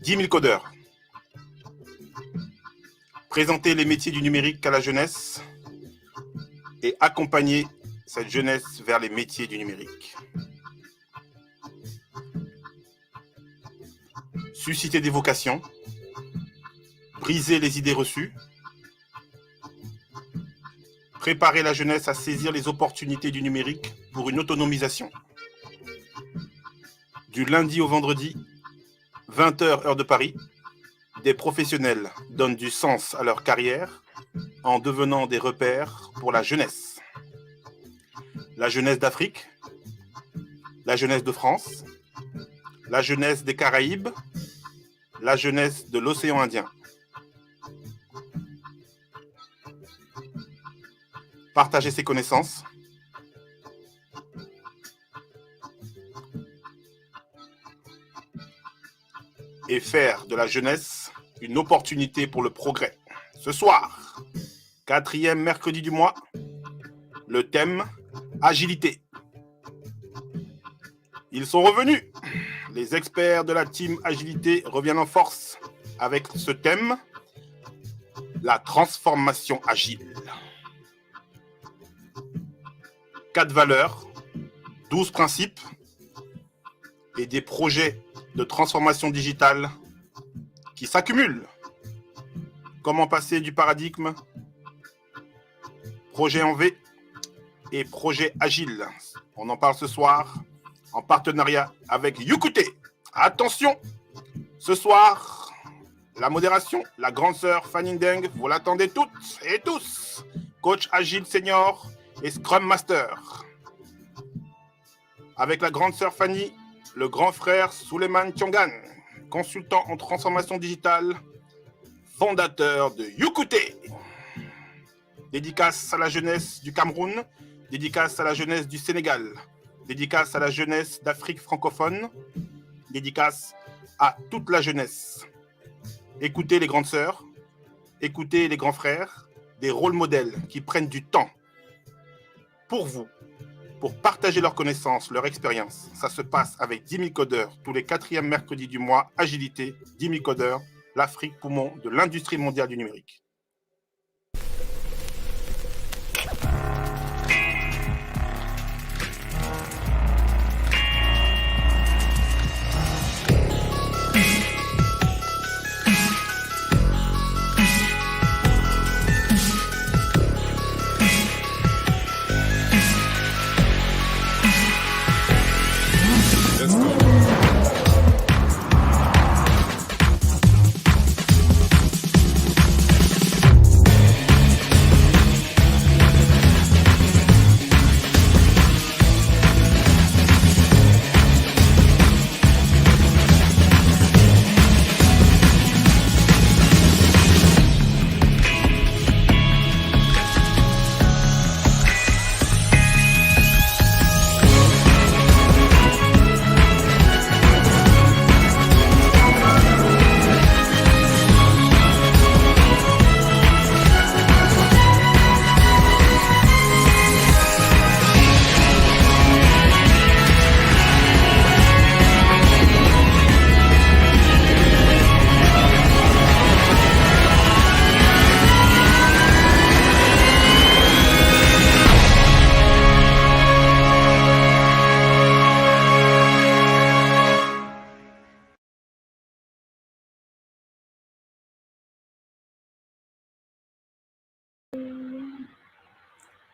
10 000 codeurs. Présenter les métiers du numérique à la jeunesse et accompagner cette jeunesse vers les métiers du numérique. Susciter des vocations, briser les idées reçues, préparer la jeunesse à saisir les opportunités du numérique pour une autonomisation. Du lundi au vendredi, 20h heure de Paris, des professionnels donnent du sens à leur carrière en devenant des repères pour la jeunesse. La jeunesse d'Afrique, la jeunesse de France, la jeunesse des Caraïbes, la jeunesse de l'océan Indien. Partager ses connaissances, et faire de la jeunesse une opportunité pour le progrès. Ce soir, 4e mercredi du mois, le thème agilité. Ils sont revenus. Les experts de la team agilité reviennent en force avec ce thème, la transformation agile. 4 valeurs, 12 principes et des projets de transformation digitale qui s'accumulent. Comment passer du paradigme projet en V et projet agile. On en parle ce soir en partenariat avec Youcouté. Attention, ce soir, la modération, la grande sœur Fanny Ndeng, vous l'attendez toutes et tous. Coach agile senior et Scrum Master. Avec la grande sœur Fanny, le grand frère Souleymane Thiongane, consultant en transformation digitale, fondateur de Youcouté. Dédicace à la jeunesse du Cameroun, dédicace à la jeunesse du Sénégal, dédicace à la jeunesse d'Afrique francophone, dédicace à toute la jeunesse. Écoutez les grandes sœurs, écoutez les grands frères, des rôles modèles qui prennent du temps pour vous, pour partager leurs connaissances, leur expérience. Ça se passe avec 10 000 codeurs tous les 4e mercredis du mois. Agilité, 10 000 codeurs, l'Afrique poumon de l'industrie mondiale du numérique.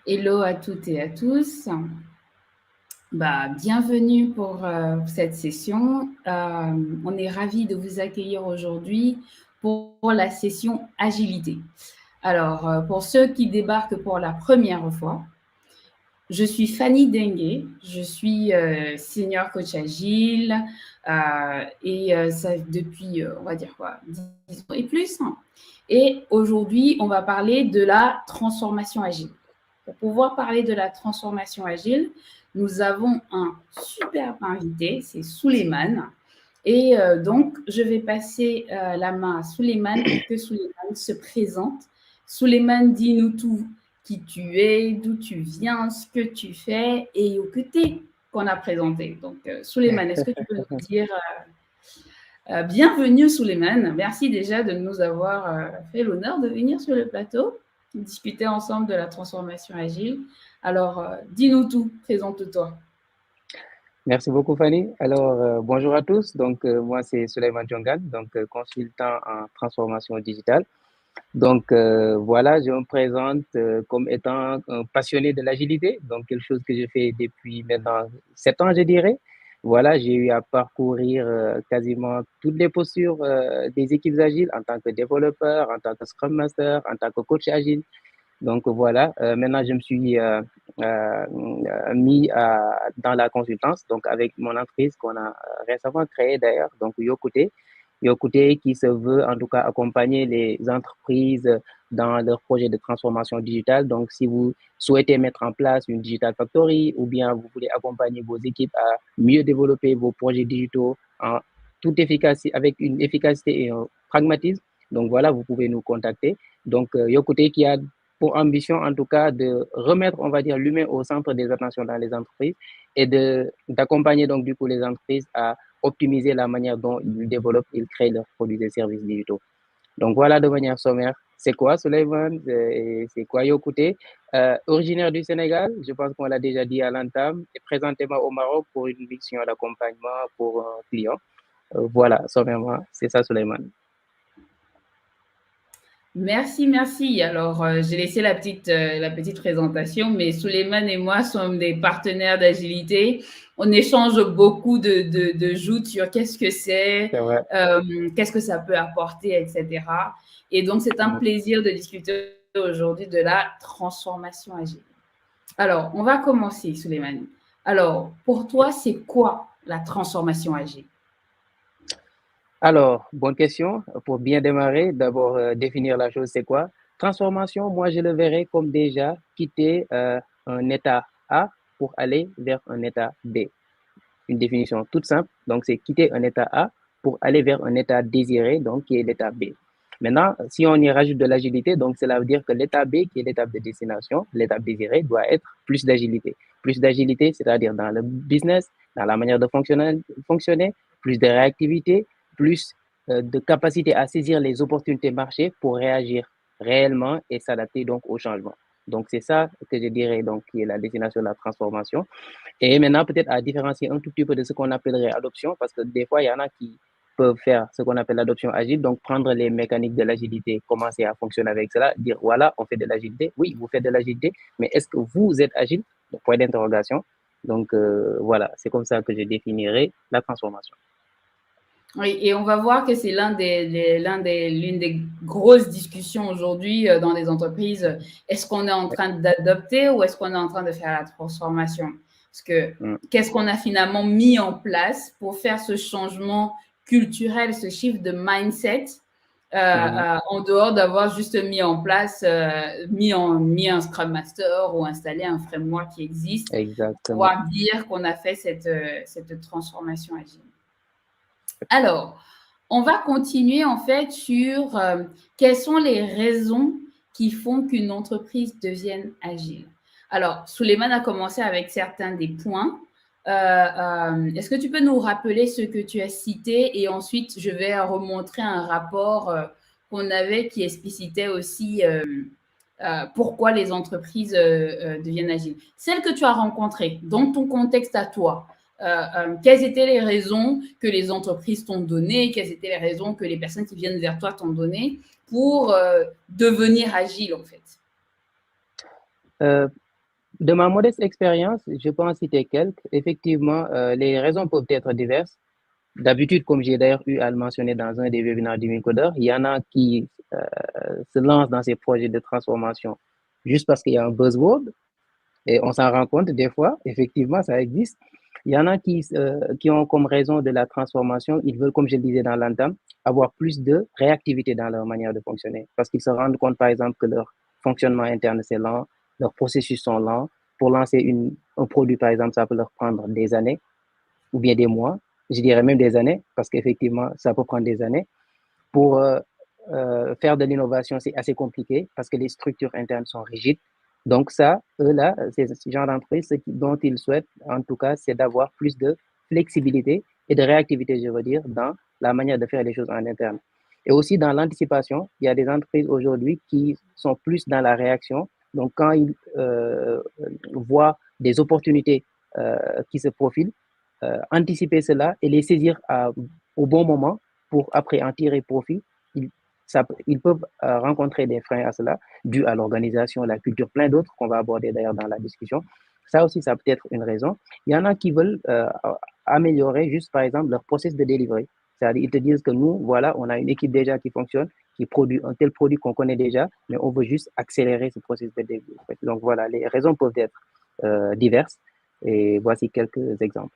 Hello à toutes et à tous. Bienvenue pour cette session. On est ravis de vous accueillir aujourd'hui pour la session agilité. Alors, pour ceux qui débarquent pour la première fois, je suis Fanny Dengue, je suis senior coach agile et ça depuis, on va dire quoi, 10 ans et plus. Et aujourd'hui, on va parler de la transformation agile. Pour pouvoir parler de la transformation agile, nous avons un superbe invité, c'est Souleymane. Et donc, je vais passer la main à Souleymane pour que Souleymane se présente. Souleymane, dis-nous tout, qui tu es, d'où tu viens, ce que tu fais et Youcouté qu'on a présenté. Donc, Souleymane, est-ce que tu peux nous dire Bienvenue Souleymane, merci déjà de nous avoir fait l'honneur de venir sur le plateau, discuter ensemble de la transformation agile. Alors, dis-nous tout, présente-toi. Merci beaucoup, Fanny. Alors, bonjour à tous. Donc, moi, c'est Souleymane Djongan, donc consultant en transformation digitale. Donc, voilà, je me présente comme étant un passionné de l'agilité, donc quelque chose que je fais depuis maintenant 7 ans, je dirais. Voilà, j'ai eu à parcourir quasiment toutes les postures des équipes agiles en tant que développeur, en tant que Scrum Master, en tant que coach agile. Donc voilà, maintenant je me suis mis dans la consultance, donc avec mon entreprise qu'on a récemment créée d'ailleurs, donc Yokute. Yokute qui se veut en tout cas accompagner les entreprises dans leur projet de transformation digitale. Donc si vous souhaitez mettre en place une Digital Factory ou bien vous voulez accompagner vos équipes à mieux développer vos projets digitaux en toute efficacité, avec une efficacité et un pragmatisme, donc voilà, vous pouvez nous contacter. Donc Yokute qui a pour ambition, en tout cas, de remettre, on va dire, l'humain au centre des attentions dans les entreprises et d'accompagner donc, du coup, les entreprises à optimiser la manière dont ils développent, ils créent leurs produits et services digitaux. Donc, voilà de manière sommaire. C'est quoi, Suleiman? C'est quoi Yokouté? Originaire du Sénégal, je pense qu'on l'a déjà dit à l'entame, et présentément au Maroc pour une mission d'accompagnement pour un client. Voilà, sommairement, c'est ça, Suleiman. Merci, merci. Alors, j'ai laissé la petite présentation, mais Souleymane et moi sommes des partenaires d'agilité. On échange beaucoup de joutes sur qu'est-ce que c'est, qu'est-ce que ça peut apporter, etc. Et donc, c'est un plaisir de discuter aujourd'hui de la transformation agile. Alors, on va commencer, Souleymane. Alors, pour toi, c'est quoi la transformation agile? Alors, bonne question. Pour bien démarrer, d'abord, définir la chose, c'est quoi? Transformation, moi, je le verrais comme déjà quitter un état A pour aller vers un état B. Une définition toute simple. Donc, c'est quitter un état A pour aller vers un état désiré, donc qui est l'état B. Maintenant, si on y rajoute de l'agilité, donc cela veut dire que l'état B, qui est l'étape de destination, l'étape désirée, doit être plus d'agilité. Plus d'agilité, c'est-à-dire dans le business, dans la manière de fonctionner, plus de réactivité, plus de capacité à saisir les opportunités marché pour réagir réellement et s'adapter donc au changement. Donc, c'est ça que je dirais donc qui est la destination de la transformation. Et maintenant, peut-être à différencier un tout petit peu de ce qu'on appellerait adoption, parce que des fois, il y en a qui peuvent faire ce qu'on appelle l'adoption agile, donc prendre les mécaniques de l'agilité, commencer à fonctionner avec cela, dire voilà, on fait de l'agilité. Oui, vous faites de l'agilité, mais est-ce que vous êtes agile? Point d'interrogation. Donc voilà, c'est comme ça que je définirais la transformation. Oui, et on va voir que c'est l'une des grosses discussions aujourd'hui dans les entreprises. Est-ce qu'on est en train d'adopter ou est-ce qu'on est en train de faire la transformation? Parce que qu'est-ce qu'on a finalement mis en place pour faire ce changement culturel, ce shift de mindset, en dehors d'avoir juste mis en place, mis un Scrum Master ou installé un framework qui existe. Exactement. Pour pouvoir dire qu'on a fait cette transformation agile. Alors, on va continuer en fait sur quelles sont les raisons qui font qu'une entreprise devienne agile. Alors, Souleymane a commencé avec certains des points. Est-ce que tu peux nous rappeler ce que tu as cité et ensuite je vais remontrer un rapport qu'on avait qui explicitait aussi pourquoi les entreprises deviennent agiles. Celles que tu as rencontrées, dans ton contexte à toi, quelles étaient les raisons que les entreprises t'ont données, quelles étaient les raisons que les personnes qui viennent vers toi t'ont données pour devenir agile, en fait? De ma modeste expérience, je peux en citer quelques. Effectivement, les raisons peuvent être diverses. D'habitude, comme j'ai d'ailleurs eu à le mentionner dans un des webinaires du Mincoder, il y en a qui se lancent dans ces projets de transformation juste parce qu'il y a un buzzword et on s'en rend compte des fois, effectivement, ça existe. Il y en a qui ont comme raison de la transformation, ils veulent, comme je le disais dans l'entame, avoir plus de réactivité dans leur manière de fonctionner parce qu'ils se rendent compte, par exemple, que leur fonctionnement interne, c'est lent, leurs processus sont lents. Pour lancer un produit, par exemple, ça peut leur prendre des années ou bien des mois, je dirais même des années, parce qu'effectivement, ça peut prendre des années. Pour faire de l'innovation, c'est assez compliqué parce que les structures internes sont rigides. Donc ça, eux-là, c'est ce genre d'entreprise, dont ils souhaitent, en tout cas, c'est d'avoir plus de flexibilité et de réactivité, je veux dire, dans la manière de faire les choses en interne. Et aussi dans l'anticipation, il y a des entreprises aujourd'hui qui sont plus dans la réaction. Donc, quand ils voient des opportunités qui se profilent, anticiper cela et les saisir au bon moment pour après en tirer profit. Ils peuvent rencontrer des freins à cela, dus à l'organisation, la culture, plein d'autres qu'on va aborder d'ailleurs dans la discussion. Ça aussi, ça peut être une raison. Il y en a qui veulent améliorer juste, par exemple, leur process de delivery. C'est-à-dire, ils te disent que nous, voilà, on a une équipe déjà qui fonctionne, qui produit un tel produit qu'on connaît déjà, mais on veut juste accélérer ce process de delivery. Donc voilà, les raisons peuvent être diverses et voici quelques exemples.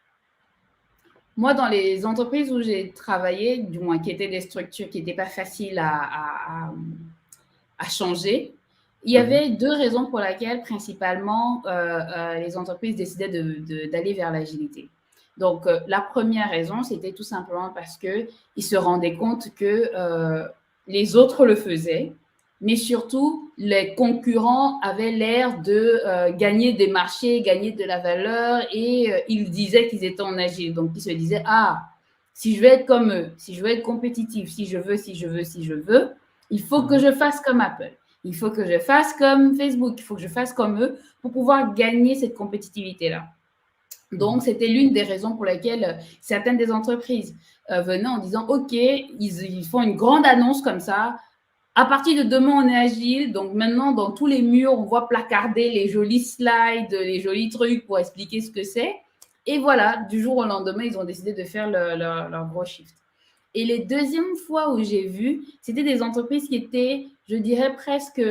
Moi, dans les entreprises où j'ai travaillé, du moins qui étaient des structures qui n'étaient pas faciles à changer, il y avait deux raisons pour lesquelles, principalement, les entreprises décidaient d'aller vers l'agilité. Donc, la première raison, c'était tout simplement parce qu'ils se rendaient compte que les autres le faisaient, mais surtout, les concurrents avaient l'air de gagner des marchés, gagner de la valeur, et ils disaient qu'ils étaient en agile. Donc, ils se disaient, ah, si je veux être comme eux, si je veux être compétitif, si je veux, il faut que je fasse comme Apple. Il faut que je fasse comme Facebook, il faut que je fasse comme eux pour pouvoir gagner cette compétitivité-là. Donc, c'était l'une des raisons pour lesquelles certaines des entreprises venaient en disant, OK, ils font une grande annonce comme ça. À partir de demain, on est agile. Donc, maintenant, dans tous les murs, on voit placarder les jolis slides, les jolis trucs pour expliquer ce que c'est. Et voilà, du jour au lendemain, ils ont décidé de faire leur gros shift. Et les deuxièmes fois où j'ai vu, c'était des entreprises qui étaient, je dirais, presque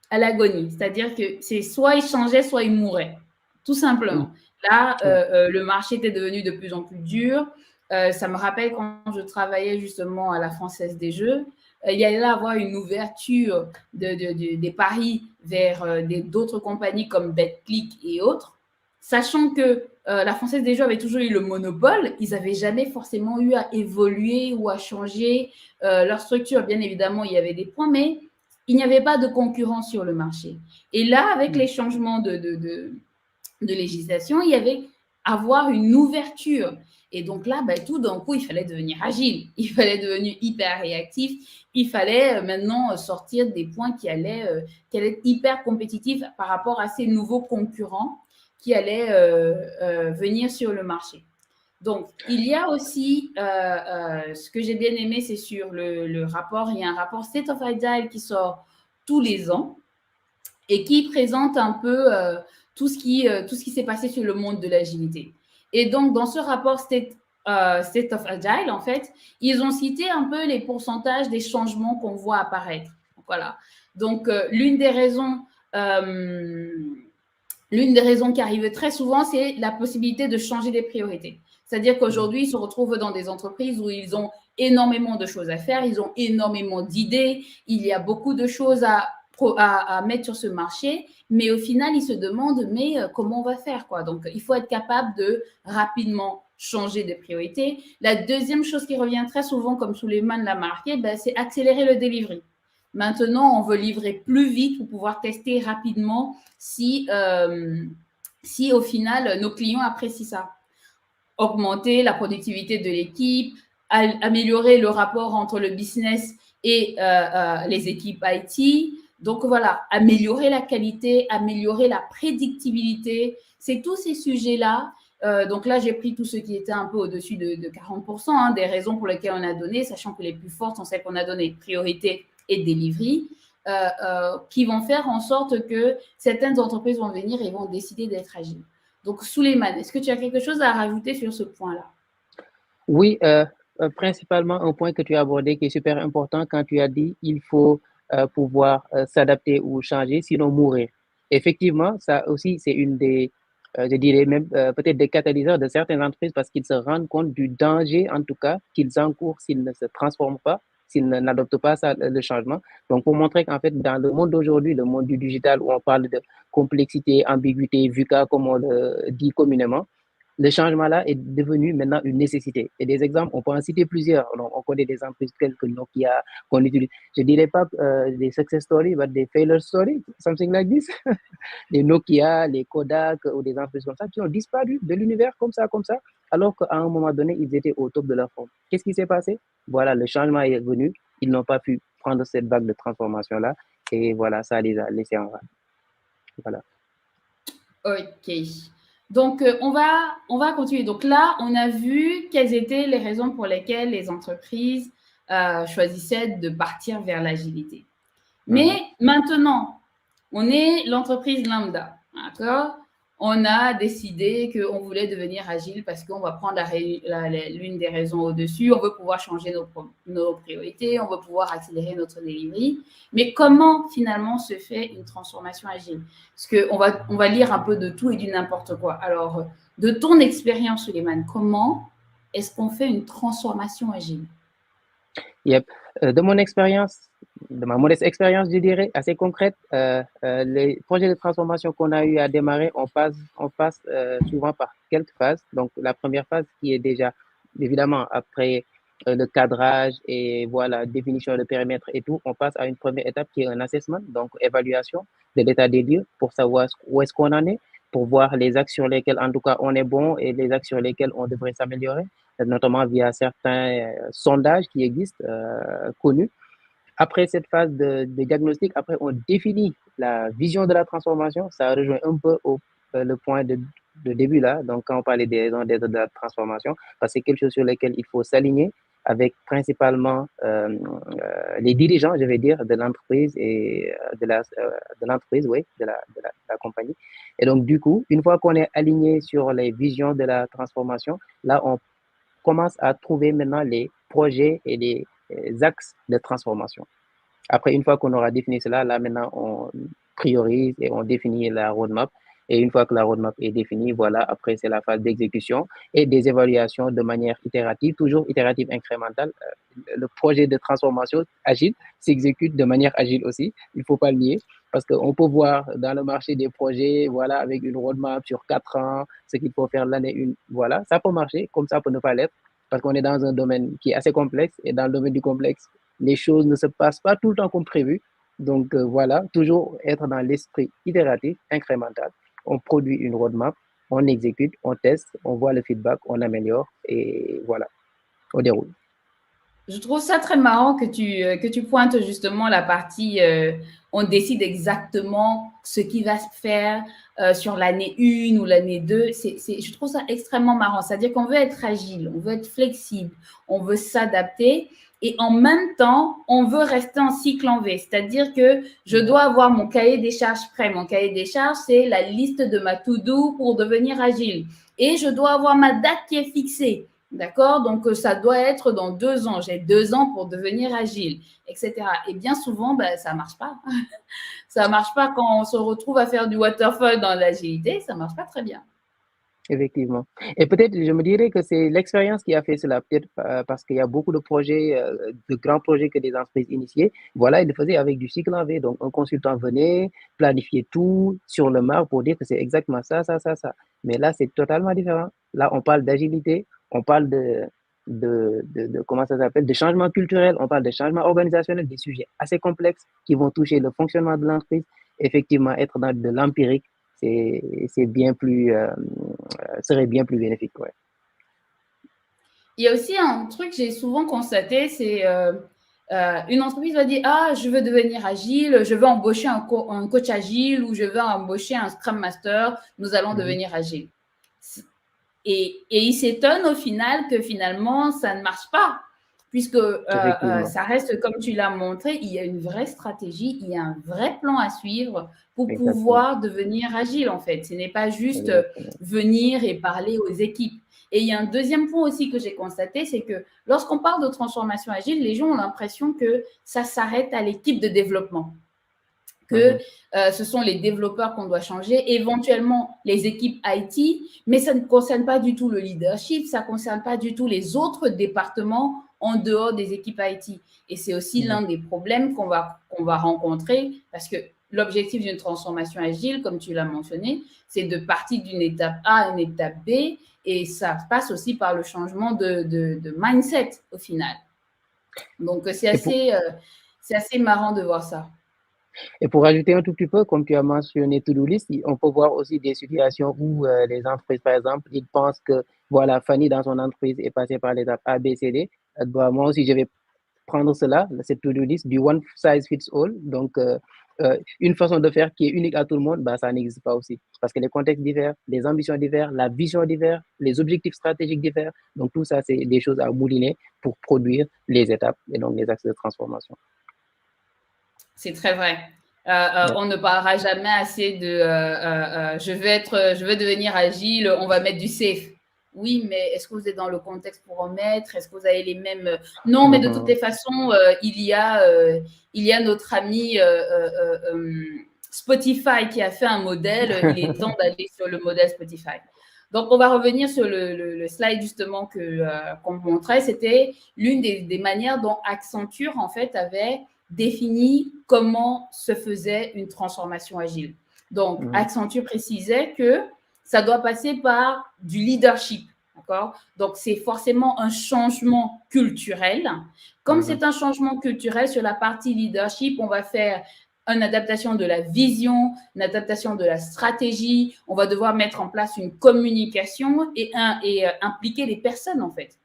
à l'agonie. C'est-à-dire que c'est soit ils changeaient, soit ils mouraient, tout simplement. Là, le marché était devenu de plus en plus dur. Ça me rappelle quand je travaillais justement à la Française des Jeux, il y allait avoir une ouverture des paris vers d'autres compagnies comme BetClick et autres, sachant que la Française des Jeux avait toujours eu le monopole, ils n'avaient jamais forcément eu à évoluer ou à changer leur structure. Bien évidemment, il y avait des points, mais il n'y avait pas de concurrence sur le marché. Et là, avec les changements de législation, il y avait avoir une ouverture. Et donc là, tout d'un coup, il fallait devenir agile, il fallait devenir hyper réactif, il fallait maintenant sortir des points qui allaient être hyper compétitifs par rapport à ces nouveaux concurrents qui allaient venir sur le marché. Donc, il y a aussi, ce que j'ai bien aimé, c'est sur le rapport, il y a un rapport State of Agile qui sort tous les ans et qui présente un peu tout ce qui s'est passé sur le monde de l'agilité. Et donc, dans ce rapport State of Agile, en fait, ils ont cité un peu les pourcentages des changements qu'on voit apparaître. Voilà. Donc, l'une des raisons qui arrive très souvent, c'est la possibilité de changer des priorités. C'est-à-dire qu'aujourd'hui, ils se retrouvent dans des entreprises où ils ont énormément de choses à faire, ils ont énormément d'idées, il y a beaucoup de choses à mettre sur ce marché, mais au final, ils se demandent, mais comment on va faire, quoi? Donc, il faut être capable de rapidement changer de priorité. La deuxième chose qui revient très souvent, comme Souleymane l'a marqué, c'est accélérer le delivery. Maintenant, on veut livrer plus vite pour pouvoir tester rapidement si au final, nos clients apprécient ça. Augmenter la productivité de l'équipe, améliorer le rapport entre le business et les équipes IT. Donc voilà, améliorer la qualité, améliorer la prédictibilité, c'est tous ces sujets-là. Donc là, j'ai pris tout ce qui était un peu au-dessus de 40%, des raisons pour lesquelles on a donné, sachant que les plus fortes sont celles qu'on a données, priorité et delivery, qui vont faire en sorte que certaines entreprises vont venir et vont décider d'être agiles. Donc, Souleymane, est-ce que tu as quelque chose à rajouter sur ce point-là? Oui, principalement un point que tu as abordé qui est super important quand tu as dit il faut pouvoir s'adapter ou changer, sinon mourir. Effectivement, ça aussi, c'est une des, je dirais même peut-être des catalyseurs de certaines entreprises parce qu'ils se rendent compte du danger, en tout cas, qu'ils encourent s'ils ne se transforment pas, s'ils n'adoptent pas ça, le changement. Donc, pour montrer qu'en fait, dans le monde d'aujourd'hui, le monde du digital où on parle de complexité, ambiguïté, VUCA, comme on le dit communément, le changement-là est devenu maintenant une nécessité. Et des exemples, on peut en citer plusieurs. Donc, on connaît des entreprises telles que Nokia, qu'on utilise. Je ne dirais pas des success stories, mais des failure stories, something like this. Les Nokia, les Kodak ou des entreprises comme ça qui ont disparu de l'univers comme ça, alors qu'à un moment donné, ils étaient au top de leur forme. Qu'est-ce qui s'est passé? Voilà, le changement est venu. Ils n'ont pas pu prendre cette vague de transformation-là. Et voilà, ça les a laissés en rade. Voilà. OK. Donc, on va continuer. Donc là, on a vu quelles étaient les raisons pour lesquelles les entreprises choisissaient de partir vers l'agilité. Mais maintenant, on est l'entreprise lambda, d'accord? On a décidé qu'on voulait devenir agile parce qu'on va prendre l'une des raisons au-dessus. On veut pouvoir changer nos priorités, on veut pouvoir accélérer notre delivery. Mais comment finalement se fait une transformation agile? Parce qu'on va lire un peu de tout et du n'importe quoi. Alors, de ton expérience, Suleiman, comment est-ce qu'on fait une transformation agile? Yep. De mon expérience, de ma modeste expérience, je dirais, assez concrète, les projets de transformation qu'on a eu à démarrer, on passe souvent par quelques phases. Donc, la première phase qui est déjà, évidemment, après le cadrage et voilà, définition de périmètre et tout, on passe à une première étape qui est un assessment, donc évaluation de l'état des lieux pour savoir où est-ce qu'on en est, pour voir les axes sur lesquels, en tout cas, on est bon et les axes sur lesquels on devrait s'améliorer, notamment via certains sondages qui existent, connus. Après cette phase de diagnostic, après, on définit la vision de la transformation. Ça rejoint un peu le point de début là. Donc, quand on parlait des raisons d'être de la transformation, parce que c'est quelque chose sur lequel il faut s'aligner avec principalement les dirigeants, je vais dire, de l'entreprise et de l'entreprise, oui, de la compagnie. Et donc, du coup, une fois qu'on est aligné sur les visions de la transformation, là, on commence à trouver maintenant les projets et les axes de transformation. Après, une fois qu'on aura défini cela, là maintenant, on priorise et on définit la roadmap. Et une fois que la roadmap est définie, voilà, après, c'est la phase d'exécution et des évaluations de manière itérative, toujours itérative incrémentale. Le projet de transformation agile s'exécute de manière agile aussi, il ne faut pas le nier, parce qu'on peut voir dans le marché des projets, voilà, avec une roadmap sur 4 ans, ce qu'il faut faire l'année 1, voilà, ça peut marcher, comme ça peut ne pas l'être, parce qu'on est dans un domaine qui est assez complexe, et dans le domaine du complexe, les choses ne se passent pas tout le temps comme prévu. Donc voilà, toujours être dans l'esprit itératif, incrémental. On produit une roadmap, on exécute, on teste, on voit le feedback, on améliore et voilà, on déroule. Je trouve ça très marrant que tu pointes justement la partie on décide exactement ce qui va se faire sur l'année 1 ou l'année 2. Je trouve ça extrêmement marrant. C'est-à-dire qu'on veut être agile, on veut être flexible, on veut s'adapter et en même temps, on veut rester en cycle en V. C'est-à-dire que je dois avoir mon cahier des charges prêt. Mon cahier des charges, c'est la liste de ma to-do pour devenir agile. Et je dois avoir ma date qui est fixée. D'accord? Donc, ça doit être dans 2 ans. J'ai 2 ans pour devenir agile, etc. Et bien souvent, ben, ça ne marche pas. Ça ne marche pas quand on se retrouve à faire du waterfall dans l'agilité. Ça ne marche pas très bien. Effectivement. Et peut-être, je me dirais que c'est l'expérience qui a fait cela, peut-être parce qu'il y a beaucoup de projets, de grands projets que des entreprises initiaient. Voilà, ils le faisaient avec du cycle en V. Donc, un consultant venait, planifier tout sur le marbre pour dire que c'est exactement ça, ça, ça, ça. Mais là, c'est totalement différent. Là, on parle d'agilité, on parle comment ça s'appelle, de changement culturel, on parle de changement organisationnel, des sujets assez complexes qui vont toucher le fonctionnement de l'entreprise. Effectivement, être dans de l'empirique, c'est bien plus, serait bien plus bénéfique. Ouais. Il y a aussi un truc que j'ai souvent constaté, c'est une entreprise va dire « Ah, je veux devenir agile, je veux embaucher un coach agile ou je veux embaucher un Scrum Master, nous allons devenir agile. » Et il s'étonne au final que finalement, ça ne marche pas, puisque ça reste, comme tu l'as montré, il y a une vraie stratégie, il y a un vrai plan à suivre pour pouvoir devenir agile, en fait. Ce n'est pas juste venir et parler aux équipes. Et il y a un deuxième point aussi que j'ai constaté, c'est que lorsqu'on parle de transformation agile, les gens ont l'impression que ça s'arrête à l'équipe de développement, que ce sont les développeurs qu'on doit changer, éventuellement les équipes IT, mais ça ne concerne pas du tout le leadership, ça ne concerne pas du tout les autres départements en dehors des équipes IT. Et c'est aussi l'un des problèmes qu'on va rencontrer parce que l'objectif d'une transformation agile, comme tu l'as mentionné, c'est de partir d'une étape A à une étape B, et ça passe aussi par le changement de mindset au final. Donc, c'est assez marrant de voir ça. Et pour ajouter un tout petit peu, comme tu as mentionné to-do list, on peut voir aussi des situations où les entreprises, par exemple, ils pensent que, voilà, Fanny, dans son entreprise, est passée par l'étape A, B, C, D. Bah, moi aussi, je vais prendre cela, cette to-do list, du one size fits all. Donc, une façon de faire qui est unique à tout le monde, bah, ça n'existe pas aussi. Parce que les contextes diffèrent, les ambitions diffèrent, la vision diffère, les objectifs stratégiques diffèrent. Donc, tout ça, c'est des choses à mouliner pour produire les étapes et donc les axes de transformation. C'est très vrai. On ne parlera jamais assez de je veux devenir agile, on va mettre du safe. Oui, mais est-ce que vous êtes dans le contexte pour en mettre? Est-ce que vous avez les mêmes… Non, mais de toutes les façons, il y a notre ami Spotify qui a fait un modèle. Il est temps d'aller sur le modèle Spotify. Donc, on va revenir sur le slide justement qu'on montrait. C'était l'une des manières dont Accenture, en fait, avait défini comment se faisait une transformation agile. Donc, Accenture précisait que ça doit passer par du leadership. D'accord? Donc, c'est forcément un changement culturel. Comme c'est un changement culturel, sur la partie leadership, on va faire une adaptation de la vision, une adaptation de la stratégie. On va devoir mettre en place une communication et impliquer les personnes, en fait.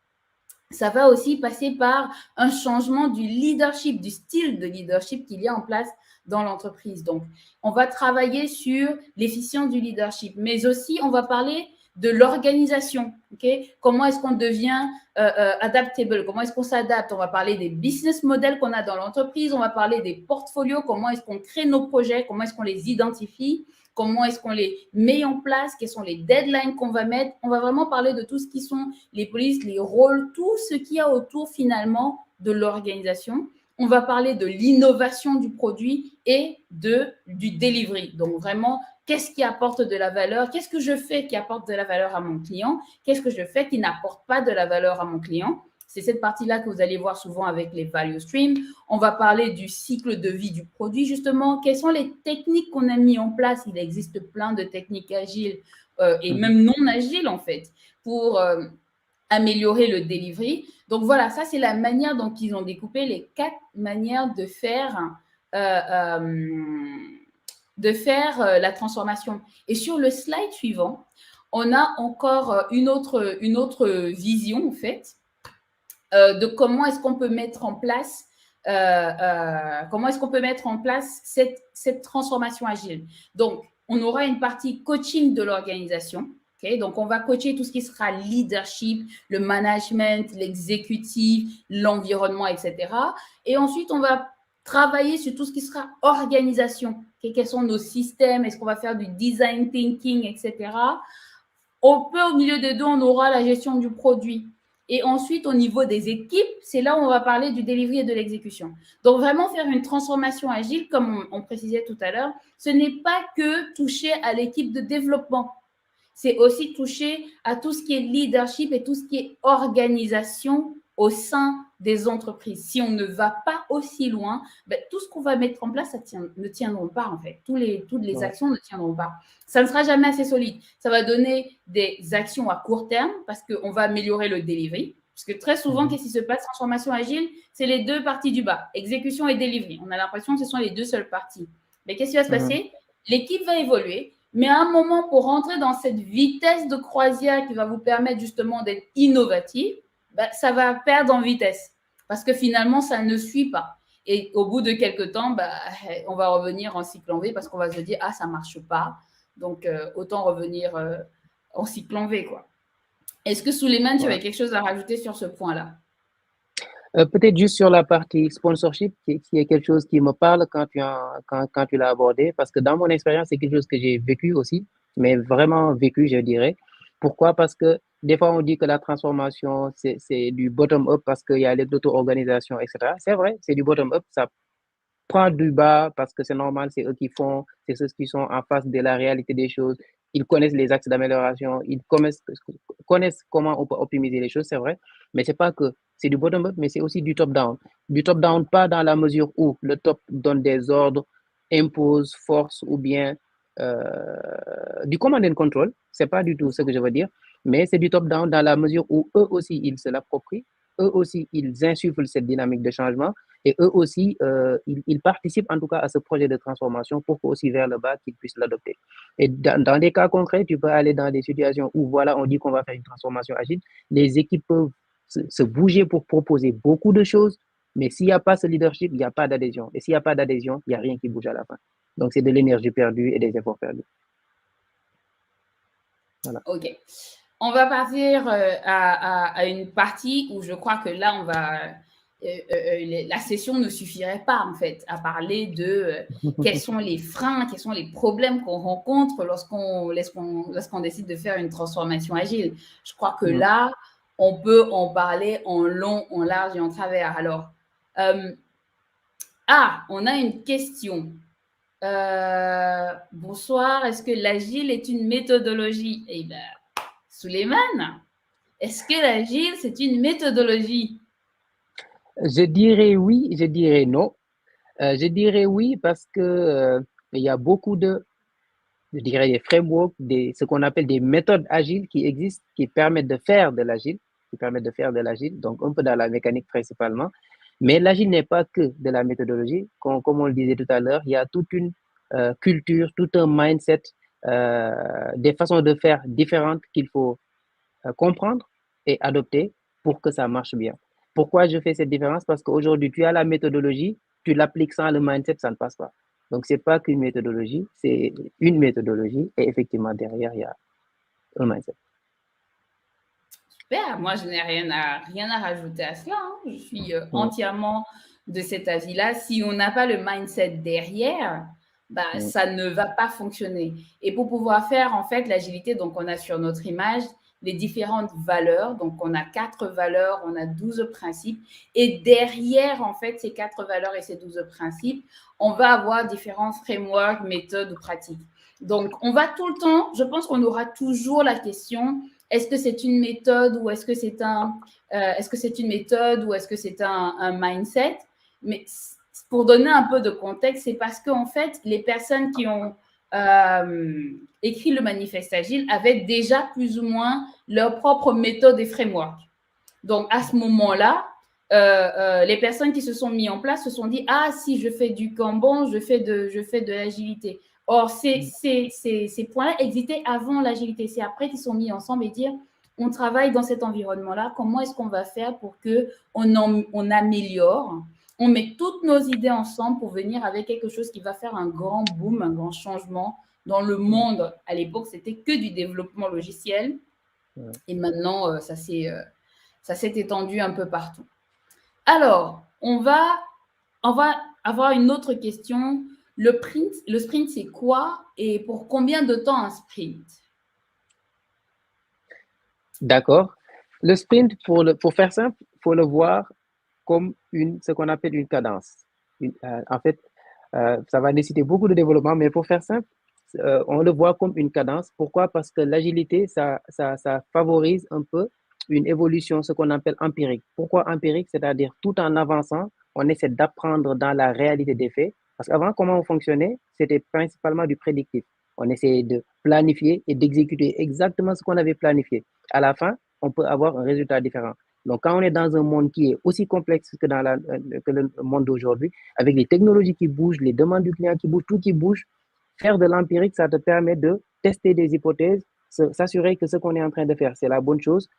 Ça va aussi passer par un changement du leadership, du style de leadership qu'il y a en place dans l'entreprise. Donc, on va travailler sur l'efficience du leadership, mais aussi, on va parler de l'organisation. Okay? Comment est-ce qu'on devient adaptable? Comment est-ce qu'on s'adapte? On va parler des business models qu'on a dans l'entreprise. On va parler des portfolios. Comment est-ce qu'on crée nos projets? Comment est-ce qu'on les identifie? Comment est-ce qu'on les met en place? Quels sont les deadlines qu'on va mettre? On va vraiment parler de tout ce qui sont les polices, les rôles, tout ce qu'il y a autour finalement de l'organisation. On va parler de l'innovation du produit et du delivery. Donc vraiment, qu'est-ce qui apporte de la valeur? Qu'est-ce que je fais qui apporte de la valeur à mon client? Qu'est-ce que je fais qui n'apporte pas de la valeur à mon client? C'est cette partie-là que vous allez voir souvent avec les value streams. On va parler du cycle de vie du produit, justement. Quelles sont les techniques qu'on a mis en place? Il existe plein de techniques agiles et même non agiles, en fait, pour améliorer le delivery. Donc, voilà, ça, c'est la manière dont ils ont découpé les 4 manières de faire la transformation. Et sur le slide suivant, on a encore une autre vision, en fait, de comment est-ce qu'on peut mettre en place cette transformation agile. Donc, on aura une partie coaching de l'organisation. Okay? Donc, on va coacher tout ce qui sera leadership, le management, l'exécutif, l'environnement, etc. Et ensuite, on va travailler sur tout ce qui sera organisation. Okay? Quels sont nos systèmes? Est-ce qu'on va faire du design thinking, etc. Au milieu des deux, on aura la gestion du produit. Et ensuite, au niveau des équipes, c'est là où on va parler du delivery et de l'exécution. Donc, vraiment faire une transformation agile, comme on précisait tout à l'heure, ce n'est pas que toucher à l'équipe de développement. C'est aussi toucher à tout ce qui est leadership et tout ce qui est organisation au sein des entreprises. Si on ne va pas aussi loin, tout ce qu'on va mettre en place, ne tiendront pas en fait. Toutes les actions ne tiendront pas. Ça ne sera jamais assez solide. Ça va donner des actions à court terme parce qu'on va améliorer le delivery. Parce que très souvent, qu'est-ce qui se passe? Transformation agile, c'est les deux parties du bas, exécution et delivery. On a l'impression que ce sont les deux seules parties. Mais qu'est-ce qui va se passer? L'équipe va évoluer. Mais à un moment, pour rentrer dans cette vitesse de croisière qui va vous permettre justement d'être innovatif, ça va perdre en vitesse parce que finalement, ça ne suit pas. Et au bout de quelques temps, on va revenir en cycle en V parce qu'on va se dire « Ah, ça ne marche pas. » Donc, autant revenir en cycle en V, quoi. Est-ce que Souleymane, tu avais quelque chose à rajouter sur ce point-là? Peut-être juste sur la partie sponsorship, qui est quelque chose qui me parle quand tu l'as abordé, parce que dans mon expérience, c'est quelque chose que j'ai vécu aussi, mais vraiment vécu, je dirais. Pourquoi? Parce que des fois, on dit que la transformation, c'est du bottom-up parce qu'il y a l'auto-organisation, etc. C'est vrai, c'est du bottom-up, ça prend du bas parce que c'est normal, c'est eux qui font, c'est ceux qui sont en face de la réalité des choses. Ils connaissent les axes d'amélioration, ils connaissent comment on peut optimiser les choses, c'est vrai, mais c'est pas que c'est du bottom-up, mais c'est aussi du top-down. Du top-down, pas dans la mesure où le top donne des ordres impose, force ou bien du command and control. C'est pas du tout ce que je veux dire, mais c'est du top-down dans la mesure où eux aussi, ils se l'approprient, eux aussi, ils insufflent cette dynamique de changement et eux aussi, ils participent en tout cas à ce projet de transformation pour qu'aussi vers le bas, qu'ils puissent l'adopter. Et dans des cas concrets, tu peux aller dans des situations où, voilà, on dit qu'on va faire une transformation agile, les équipes peuvent se bouger pour proposer beaucoup de choses, mais s'il n'y a pas ce leadership, il n'y a pas d'adhésion. Et s'il n'y a pas d'adhésion, il n'y a rien qui bouge à la fin. Donc, c'est de l'énergie perdue et des efforts perdus. Voilà. OK. On va partir à une partie où je crois que là, on va... la session ne suffirait pas, en fait, à parler de quels sont les freins, quels sont les problèmes qu'on rencontre lorsqu'on décide de faire une transformation agile. Je crois que là, on peut en parler en long, en large et en travers. Alors, on a une question. Bonsoir, est-ce que l'agile est une méthodologie? Eh bien, Souleymane, est-ce que l'agile, c'est une méthodologie? Je dirais oui, je dirais non. Je dirais oui parce que il y a beaucoup de, je dirais, des frameworks, ce qu'on appelle des méthodes agiles qui existent, qui permettent de faire de l'agile, donc un peu dans la mécanique principalement. Mais l'agile n'est pas que de la méthodologie. Comme on le disait tout à l'heure, il y a toute une culture, tout un mindset, des façons de faire différentes qu'il faut comprendre et adopter pour que ça marche bien. Pourquoi je fais cette différence? Parce qu'aujourd'hui, tu as la méthodologie, tu l'appliques sans le mindset, ça ne passe pas. Donc, ce n'est pas qu'une méthodologie, c'est une méthodologie et effectivement, derrière, il y a un mindset. Super, moi, je n'ai rien à rajouter à cela. Hein. Je suis entièrement de cet avis-là. Si on n'a pas le mindset derrière, ça ne va pas fonctionner. Et pour pouvoir faire, en fait, l'agilité, donc on a sur notre image les différentes valeurs. Donc, on a 4 valeurs, on a 12 principes. Et derrière, en fait, ces 4 valeurs et ces 12 principes, on va avoir différents frameworks, méthodes ou pratiques. Donc, on va tout le temps, je pense qu'on aura toujours la question, est-ce que c'est une méthode ou est-ce que c'est une méthode ou est-ce que c'est un mindset? Mais pour donner un peu de contexte, c'est parce qu'en fait, les personnes qui ont écrit le manifeste agile avaient déjà plus ou moins leur propre méthode et framework. Donc, à ce moment-là, les personnes qui se sont mis en place se sont dit, si je fais du Kanban, je fais de l'agilité. Or, ces points-là existaient avant l'agilité. C'est après qu'ils sont mis ensemble et dire, on travaille dans cet environnement-là, comment est-ce qu'on va faire pour qu'on améliore? On met toutes nos idées ensemble pour venir avec quelque chose qui va faire un grand boom, un grand changement dans le monde. À l'époque, c'était que du développement logiciel. Et maintenant, ça s'est étendu un peu partout. Alors, on va avoir une autre question. Le sprint, c'est quoi et pour combien de temps un sprint? D'accord. Le sprint, pour faire simple, il faut le voir comme ce qu'on appelle une cadence. En fait, ça va nécessiter beaucoup de développement, mais pour faire simple, on le voit comme une cadence. Pourquoi? Parce que l'agilité, ça favorise un peu une évolution, ce qu'on appelle empirique. Pourquoi empirique? C'est-à-dire tout en avançant, on essaie d'apprendre dans la réalité des faits. Parce qu'avant, comment on fonctionnait? C'était principalement du prédictif. On essayait de planifier et d'exécuter exactement ce qu'on avait planifié. À la fin, on peut avoir un résultat différent. Donc, quand on est dans un monde qui est aussi complexe que le monde d'aujourd'hui, avec les technologies qui bougent, les demandes du client qui bougent, tout qui bouge, faire de l'empirique, ça te permet de tester des hypothèses, s'assurer que ce qu'on est en train de faire, c'est la bonne chose,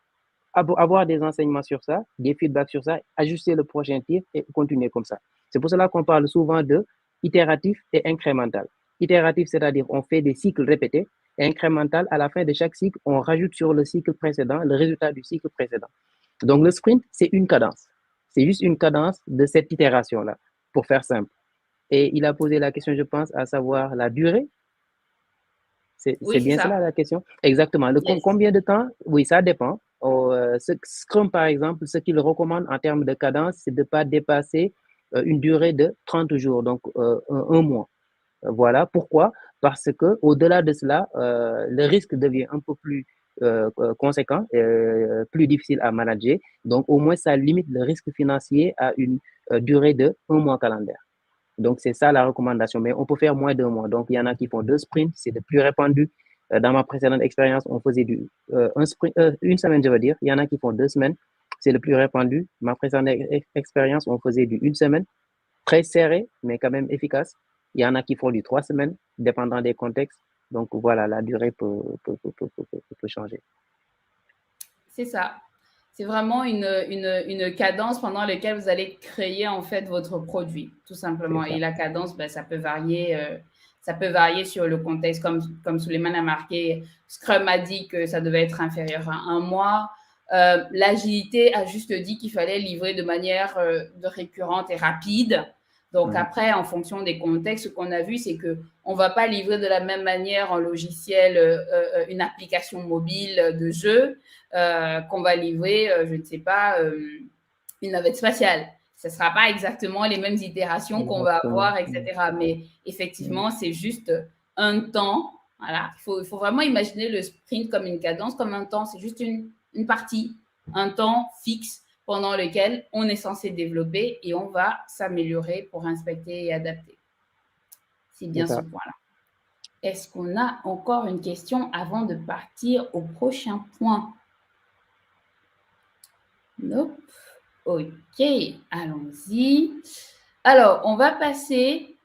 avoir des enseignements sur ça, des feedbacks sur ça, ajuster le prochain tir et continuer comme ça. C'est pour cela qu'on parle souvent de itératif et incrémental. Itératif, c'est-à-dire on fait des cycles répétés, et incrémental, à la fin de chaque cycle, on rajoute sur le cycle précédent le résultat du cycle précédent. Donc, le sprint, c'est une cadence. C'est juste une cadence de cette itération-là, pour faire simple. Et il a posé la question, je pense, à savoir la durée. C'est bien cela la question? Exactement. Combien de temps? Oui, ça dépend. Scrum, par exemple, ce qu'il recommande en termes de cadence, c'est de ne pas dépasser une durée de 30 jours, donc un mois. Voilà. Pourquoi? Parce qu'au-delà de cela, le risque devient un peu plus conséquent, plus difficile à manager. Donc, au moins, ça limite le risque financier à une durée de 1 mois calendaire. Donc, c'est ça la recommandation. Mais on peut faire moins d'un mois. Donc, il y en a qui font 2 sprints, c'est le plus répandu. Dans ma précédente expérience, on faisait une semaine, je veux dire. Il y en a qui font 2 semaines, c'est le plus répandu. Ma précédente expérience, on faisait du une semaine, très serré, mais quand même efficace. Il y en a qui font du 3 semaines, dépendant des contextes. Donc, voilà, la durée peut changer. C'est ça. C'est vraiment une cadence pendant laquelle vous allez créer en fait votre produit, tout simplement. Et la cadence, ben, ça peut varier sur le contexte. Comme Souleymane a marqué, Scrum a dit que ça devait être inférieur à un mois. L'agilité a juste dit qu'il fallait livrer de manière récurrente et rapide. Donc après, en fonction des contextes, ce qu'on a vu, c'est qu'on ne va pas livrer de la même manière en logiciel une application mobile de jeu qu'on va livrer, je ne sais pas, une navette spatiale. Ce ne sera pas exactement les mêmes itérations qu'on va avoir, etc. Mais effectivement, c'est juste un temps. Voilà. Il faut vraiment imaginer le sprint comme une cadence, comme un temps. C'est juste une partie, un temps fixe pendant lequel on est censé développer et on va s'améliorer pour inspecter et adapter. C'est bien ce point-là. Est-ce qu'on a encore une question avant de partir au prochain point? Nope. OK, allons-y. Alors, on va passer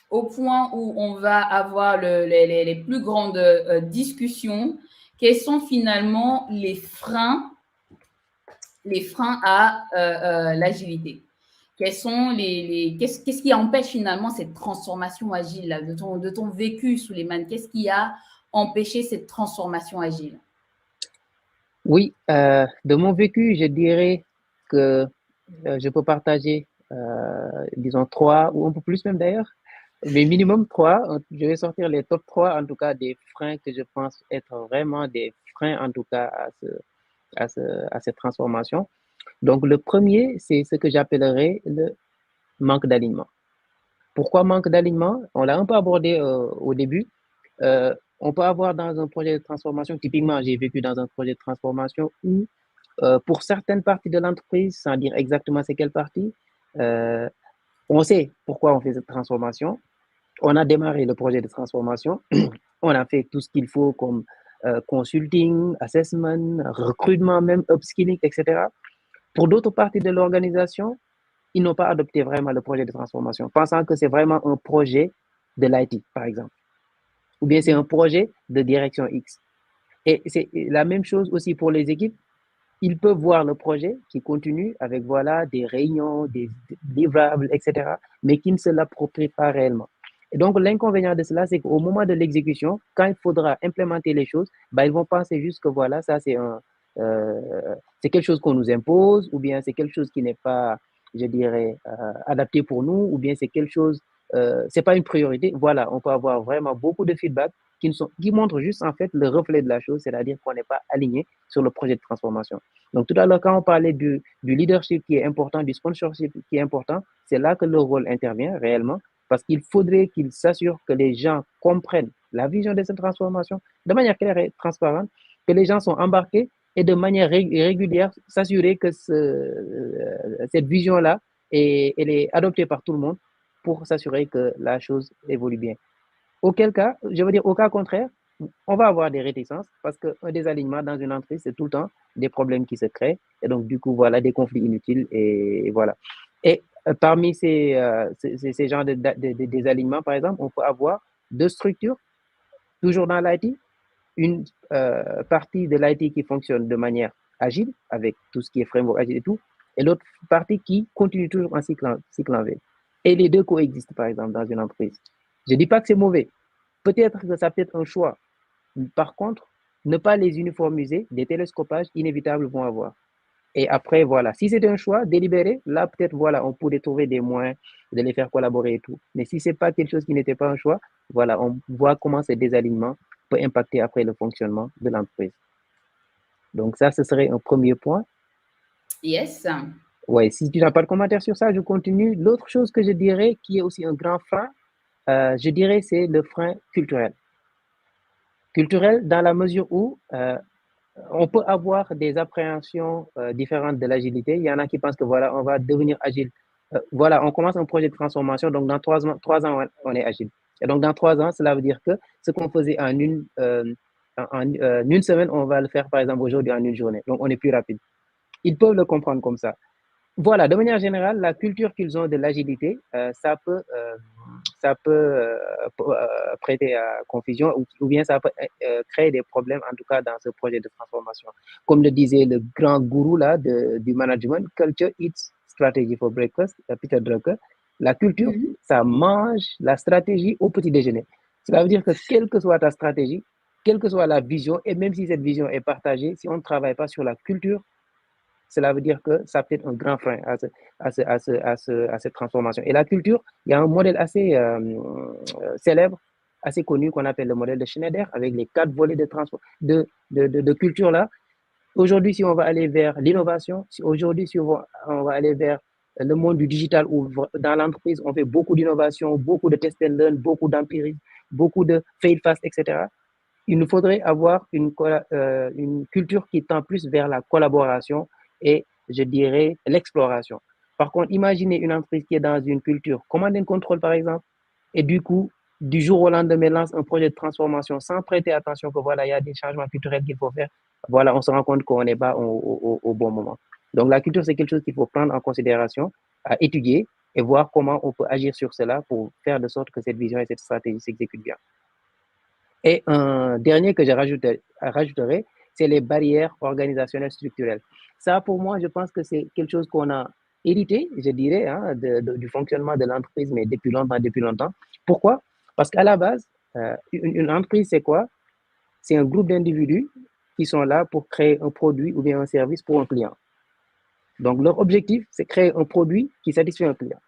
au point où on va avoir les plus grandes discussions. Quels sont finalement les freins à l'agilité? Qu'est-ce qui empêche finalement cette transformation agile là, de ton vécu, Souleymane? Qu'est-ce qui a empêché cette transformation agile? Oui, de mon vécu, je dirais que je peux partager, disons, 3 ou un peu plus même d'ailleurs, mais minimum 3. Je vais sortir les top 3, en tout cas, des freins que je pense être vraiment des freins, en tout cas, à cette transformation. Donc, le premier, c'est ce que j'appellerais le manque d'alignement. Pourquoi manque d'alignement? On l'a un peu abordé au début. On peut avoir dans un projet de transformation, typiquement, j'ai vécu dans un projet de transformation où, pour certaines parties de l'entreprise, sans dire exactement c'est quelle partie, on sait pourquoi on fait cette transformation. On a démarré le projet de transformation. On a fait tout ce qu'il faut comme consulting, assessment, recrutement, même upskilling, etc. Pour d'autres parties de l'organisation, ils n'ont pas adopté vraiment le projet de transformation, pensant que c'est vraiment un projet de l'IT, par exemple. Ou bien c'est un projet de direction X. Et c'est la même chose aussi pour les équipes. Ils peuvent voir le projet qui continue avec voilà, des réunions, des livrables, etc., mais qui ne se l'approprient pas réellement. Et donc, l'inconvénient de cela, c'est qu'au moment de l'exécution, quand il faudra implémenter les choses, bah, ils vont penser juste que voilà, ça, c'est quelque chose qu'on nous impose, ou bien c'est quelque chose qui n'est pas, je dirais, adapté pour nous, ou bien c'est quelque chose, c'est pas une priorité. Voilà, on peut avoir vraiment beaucoup de feedback qui montrent juste en fait le reflet de la chose, c'est-à-dire qu'on n'est pas aligné sur le projet de transformation. Donc, tout à l'heure, quand on parlait du leadership qui est important, du sponsorship qui est important, c'est là que le rôle intervient réellement, parce qu'il faudrait qu'il s'assure que les gens comprennent la vision de cette transformation de manière claire et transparente, que les gens sont embarqués et de manière régulière, s'assurer que cette vision-là, elle est adoptée par tout le monde pour s'assurer que la chose évolue bien. Auquel cas, je veux dire, au cas contraire, on va avoir des réticences parce qu'un désalignement dans une entreprise, c'est tout le temps des problèmes qui se créent et donc, du coup, voilà, des conflits inutiles et voilà. Et parmi ces genres de désalignements, par exemple, on peut avoir 2 structures, toujours dans l'IT, une partie de l'IT qui fonctionne de manière agile, avec tout ce qui est framework agile et tout, et l'autre partie qui continue toujours en cycle en V. Et les deux coexistent, par exemple, dans une entreprise. Je ne dis pas que c'est mauvais. Peut-être que ça peut être un choix. Par contre, ne pas les uniformiser, des télescopages inévitables vont avoir. Et après, voilà, si c'est un choix délibéré, là, peut-être, voilà, on pourrait trouver des moyens de les faire collaborer et tout. Mais si ce n'est pas quelque chose qui n'était pas un choix, voilà, on voit comment ce désalignement peut impacter après le fonctionnement de l'entreprise. Donc ça, ce serait un premier point. Yes. Ouais, si tu n'as pas de commentaire sur ça, je continue. L'autre chose que je dirais, qui est aussi un grand frein, je dirais, c'est le frein culturel. Culturel dans la mesure où on peut avoir des appréhensions différentes de l'agilité. Il y en a qui pensent que voilà, on va devenir agile voilà, on commence un projet de transformation, donc dans 3 ans, on est agile. Et donc dans 3 ans, cela veut dire que ce qu'on faisait en une semaine, on va le faire par exemple aujourd'hui en une journée. Donc on est plus rapide. Ils peuvent le comprendre comme ça. Voilà, de manière générale, la culture qu'ils ont de l'agilité, ça peut prêter à confusion ou bien ça peut créer des problèmes, en tout cas dans ce projet de transformation. Comme le disait le grand gourou là, du management, culture eats strategy for breakfast, Peter Drucker, la culture, ça mange la stratégie au petit déjeuner. Cela veut dire que quelle que soit ta stratégie, quelle que soit la vision, et même si cette vision est partagée, si on ne travaille pas sur la culture, cela veut dire que ça peut être un grand frein à cette transformation. Et la culture, il y a un modèle assez célèbre, assez connu, qu'on appelle le modèle de Schneider, avec les 4 volets de culture là. Aujourd'hui, si on va aller vers l'innovation, aujourd'hui, si on va aller vers le monde du digital, où dans l'entreprise, on fait beaucoup d'innovation, beaucoup de test and learn, beaucoup d'empirisme, beaucoup de fail fast, etc. Il nous faudrait avoir une culture qui tend plus vers la collaboration et, je dirais, l'exploration. Par contre, imaginez une entreprise qui est dans une culture command and control, par exemple, et du coup, du jour au lendemain, lance un projet de transformation sans prêter attention que voilà, il y a des changements culturels qu'il faut faire. Voilà, on se rend compte qu'on n'est pas au bon moment. Donc, la culture, c'est quelque chose qu'il faut prendre en considération, à étudier et voir comment on peut agir sur cela pour faire de sorte que cette vision et cette stratégie s'exécutent bien. Et un dernier que je rajouterai, c'est les barrières organisationnelles structurelles. Ça, pour moi, je pense que c'est quelque chose qu'on a hérité, je dirais, hein, du fonctionnement de l'entreprise, mais depuis longtemps. Pourquoi? Parce qu'à la base, une entreprise, c'est quoi? C'est un groupe d'individus qui sont là pour créer un produit ou bien un service pour un client. Donc, leur objectif, c'est créer un produit qui satisfait un client.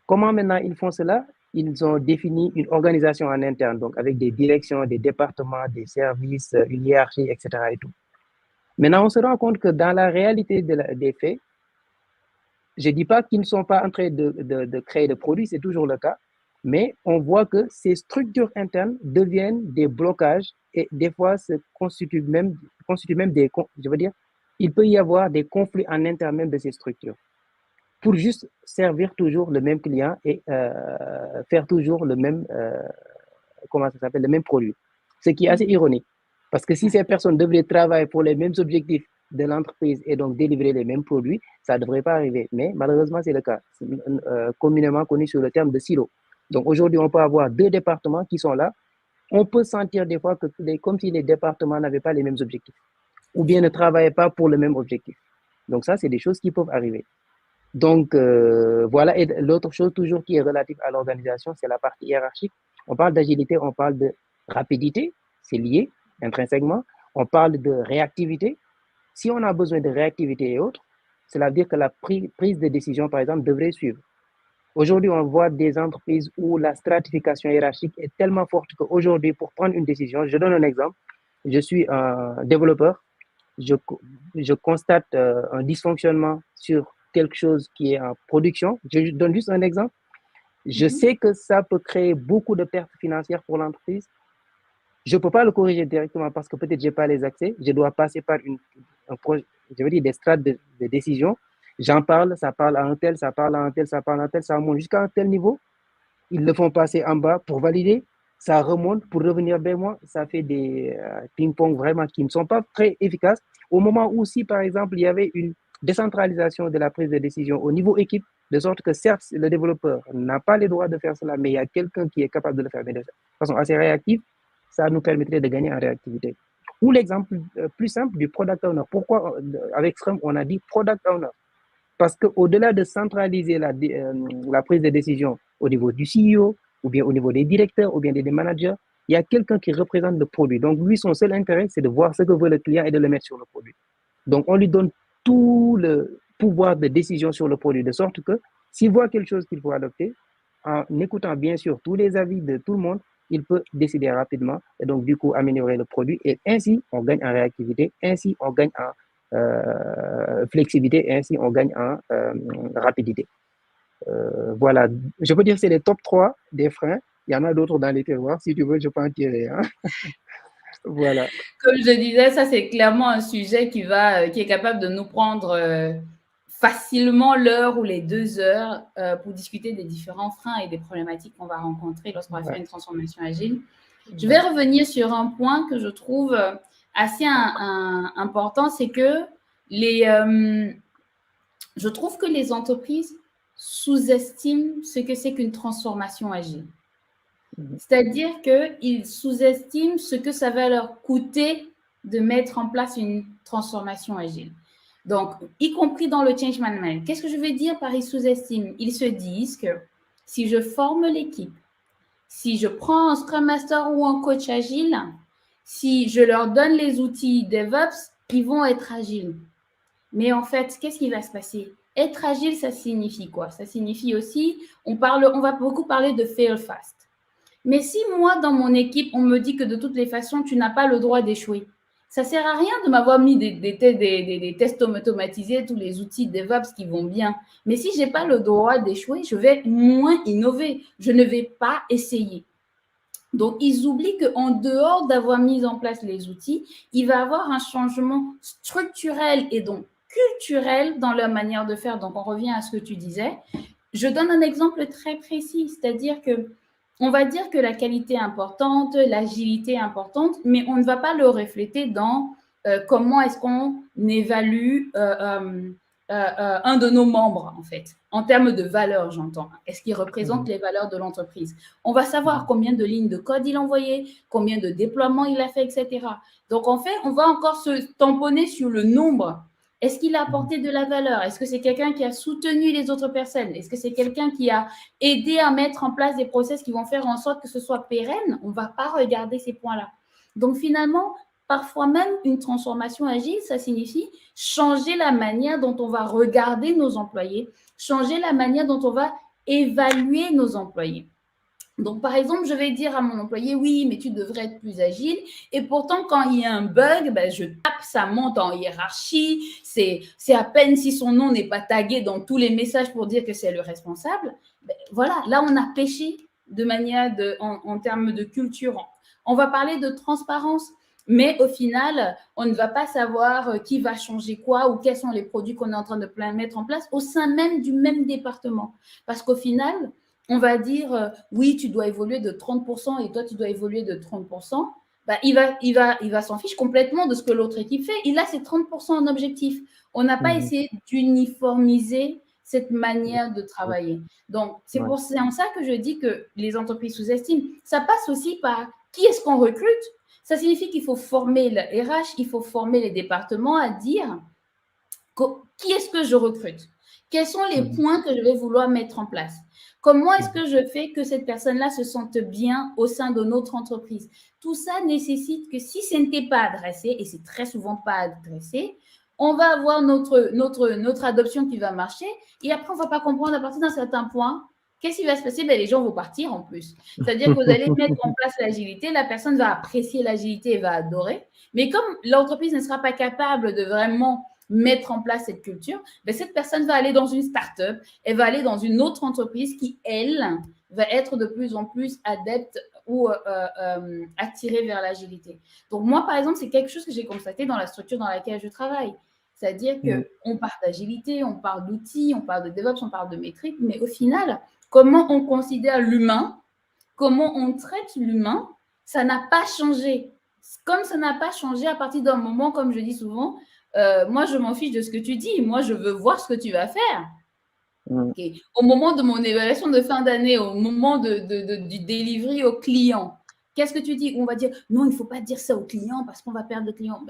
Comment maintenant ils font cela? Ils ont défini une organisation en interne, donc avec des directions, des départements, des services, une hiérarchie, etc. Et tout. Maintenant, on se rend compte que dans la réalité des faits, je ne dis pas qu'ils ne sont pas en train de créer des produits, c'est toujours le cas, mais on voit que ces structures internes deviennent des blocages et des fois se constituent même des, je veux dire, il peut y avoir des conflits en interne même de ces structures, pour juste servir toujours le même client et faire toujours le même, le même produit. Ce qui est assez ironique. Parce que si ces personnes devraient travailler pour les mêmes objectifs de l'entreprise et donc délivrer les mêmes produits, ça ne devrait pas arriver. Mais malheureusement, c'est le cas. C'est communément connu sous le terme de silo. Donc aujourd'hui, on peut avoir 2 départements qui sont là. On peut sentir des fois que comme si les départements n'avaient pas les mêmes objectifs ou bien ne travaillaient pas pour le même objectif. Donc ça, c'est des choses qui peuvent arriver. Donc, voilà. Et l'autre chose toujours qui est relative à l'organisation, c'est la partie hiérarchique. On parle d'agilité, on parle de rapidité, c'est lié intrinsèquement. On parle de réactivité. Si on a besoin de réactivité et autres, cela veut dire que la prise de décision, par exemple, devrait suivre. Aujourd'hui, on voit des entreprises où la stratification hiérarchique est tellement forte qu'aujourd'hui, pour prendre une décision, je donne un exemple. Je suis un développeur. Je constate un dysfonctionnement sur quelque chose qui est en production. Je donne juste un exemple. Je sais que ça peut créer beaucoup de pertes financières pour l'entreprise. Je ne peux pas le corriger directement parce que peut-être je n'ai pas les accès. Je dois passer par des strates de décision. J'en parle, ça parle à un tel, ça parle à un tel, ça parle à un tel, ça monte jusqu'à un tel niveau. Ils le font passer en bas pour valider. Ça remonte pour revenir vers moi. Ça fait des ping-pong vraiment qui ne sont pas très efficaces. Au moment où, si par exemple, il y avait une décentralisation de la prise de décision au niveau équipe, de sorte que certes, le développeur n'a pas les droits de faire cela, mais il y a quelqu'un qui est capable de le faire de façon assez réactive, ça nous permettrait de gagner en réactivité. Ou l'exemple plus simple du product owner. Pourquoi avec Scrum, on a dit product owner? Parce qu'au-delà de centraliser la prise de décision au niveau du CEO, ou bien au niveau des directeurs, ou bien des managers, il y a quelqu'un qui représente le produit. Donc, lui, son seul intérêt, c'est de voir ce que veut le client et de le mettre sur le produit. Donc, on lui donne tout le pouvoir de décision sur le produit, de sorte que s'il voit quelque chose qu'il faut adopter, en écoutant bien sûr tous les avis de tout le monde, il peut décider rapidement et donc du coup améliorer le produit. Et ainsi, on gagne en réactivité, ainsi on gagne en flexibilité, et ainsi on gagne en rapidité. Voilà, je peux dire que c'est les top 3 des freins. Il y en a d'autres dans les terroirs. Si tu veux, je peux en tirer. Hein. Voilà. Comme je disais, ça, c'est clairement un sujet qui est capable de nous prendre facilement l'heure ou les 2 heures pour discuter des différents freins et des problématiques qu'on va rencontrer lorsqu'on va faire une transformation agile. Je vais revenir sur un point que je trouve assez important, c'est que je trouve que les entreprises sous-estiment ce que c'est qu'une transformation agile. C'est-à-dire qu'ils sous-estiment ce que ça va leur coûter de mettre en place une transformation agile. Donc, y compris dans le change management. Qu'est-ce que je veux dire par ils sous-estiment? Ils se disent que si je forme l'équipe, si je prends un Scrum Master ou un coach agile, si je leur donne les outils DevOps, ils vont être agiles. Mais en fait, qu'est-ce qui va se passer? Être agile, ça signifie quoi? Ça signifie aussi, on va beaucoup parler de fail fast. Mais si moi, dans mon équipe, on me dit que de toutes les façons, tu n'as pas le droit d'échouer, ça ne sert à rien de m'avoir mis des tests automatisés, tous les outils DevOps qui vont bien. Mais si je n'ai pas le droit d'échouer, je vais moins innover. Je ne vais pas essayer. Donc, ils oublient qu'en dehors d'avoir mis en place les outils, il va y avoir un changement structurel et donc culturel dans leur manière de faire. Donc, on revient à ce que tu disais. Je donne un exemple très précis, c'est-à-dire que on va dire que la qualité est importante, l'agilité est importante, mais on ne va pas le refléter dans comment est-ce qu'on évalue un de nos membres, en fait, en termes de valeur, j'entends. Est-ce qu'il représente les valeurs de l'entreprise? On va savoir combien de lignes de code il a envoyé, combien de déploiements il a fait, etc. Donc, en fait, on va encore se tamponner sur le nombre. Est-ce qu'il a apporté de la valeur? Est-ce que c'est quelqu'un qui a soutenu les autres personnes? Est-ce que c'est quelqu'un qui a aidé à mettre en place des process qui vont faire en sorte que ce soit pérenne? On ne va pas regarder ces points-là. Donc, finalement, parfois même, une transformation agile, ça signifie changer la manière dont on va regarder nos employés, changer la manière dont on va évaluer nos employés. Donc, par exemple, je vais dire à mon employé, oui, mais tu devrais être plus agile. Et pourtant, quand il y a un bug, je tape, ça monte en hiérarchie. C'est à peine si son nom n'est pas tagué dans tous les messages pour dire que c'est le responsable. Voilà, là, on a péché de manière en termes de culture. On va parler de transparence. Mais au final, on ne va pas savoir qui va changer quoi ou quels sont les produits qu'on est en train de mettre en place au sein même du même département. Parce qu'au final, on va dire, oui, tu dois évoluer de 30% et toi, tu dois évoluer de 30%. Il va s'en fiche complètement de ce que l'autre équipe fait. Il a ses 30% en objectif. On n'a pas essayé d'uniformiser cette manière de travailler. Donc, c'est en ça que je dis que les entreprises sous-estiment. Ça passe aussi par qui est-ce qu'on recrute. Ça signifie qu'il faut former le RH, il faut former les départements à dire qui est-ce que je recrute? Quels sont les points que je vais vouloir mettre en place? Comment est-ce que je fais que cette personne-là se sente bien au sein de notre entreprise? Tout ça nécessite que si ce n'était pas adressé, et c'est très souvent pas adressé, on va avoir notre adoption qui va marcher et après, on ne va pas comprendre à partir d'un certain point. Qu'est-ce qui va se passer? Les gens vont partir en plus. C'est-à-dire que vous allez mettre en place l'agilité, la personne va apprécier l'agilité et va adorer. Mais comme l'entreprise ne sera pas capable de vraiment mettre en place cette culture, cette personne va aller dans une start-up, elle va aller dans une autre entreprise qui, elle, va être de plus en plus adepte ou attirée vers l'agilité. Donc, moi, par exemple, c'est quelque chose que j'ai constaté dans la structure dans laquelle je travaille. C'est-à-dire qu'on parle d'agilité, on parle d'outils, on parle de DevOps, on parle de métriques, mais au final, comment on considère l'humain, comment on traite l'humain, ça n'a pas changé. Comme ça n'a pas changé à partir d'un moment, comme je dis souvent, moi, je m'en fiche de ce que tu dis. Moi, je veux voir ce que tu vas faire. Okay. Au moment de mon évaluation de fin d'année, au moment du delivery au client, qu'est-ce que tu dis? On va dire, non, il ne faut pas dire ça au client parce qu'on va perdre le client.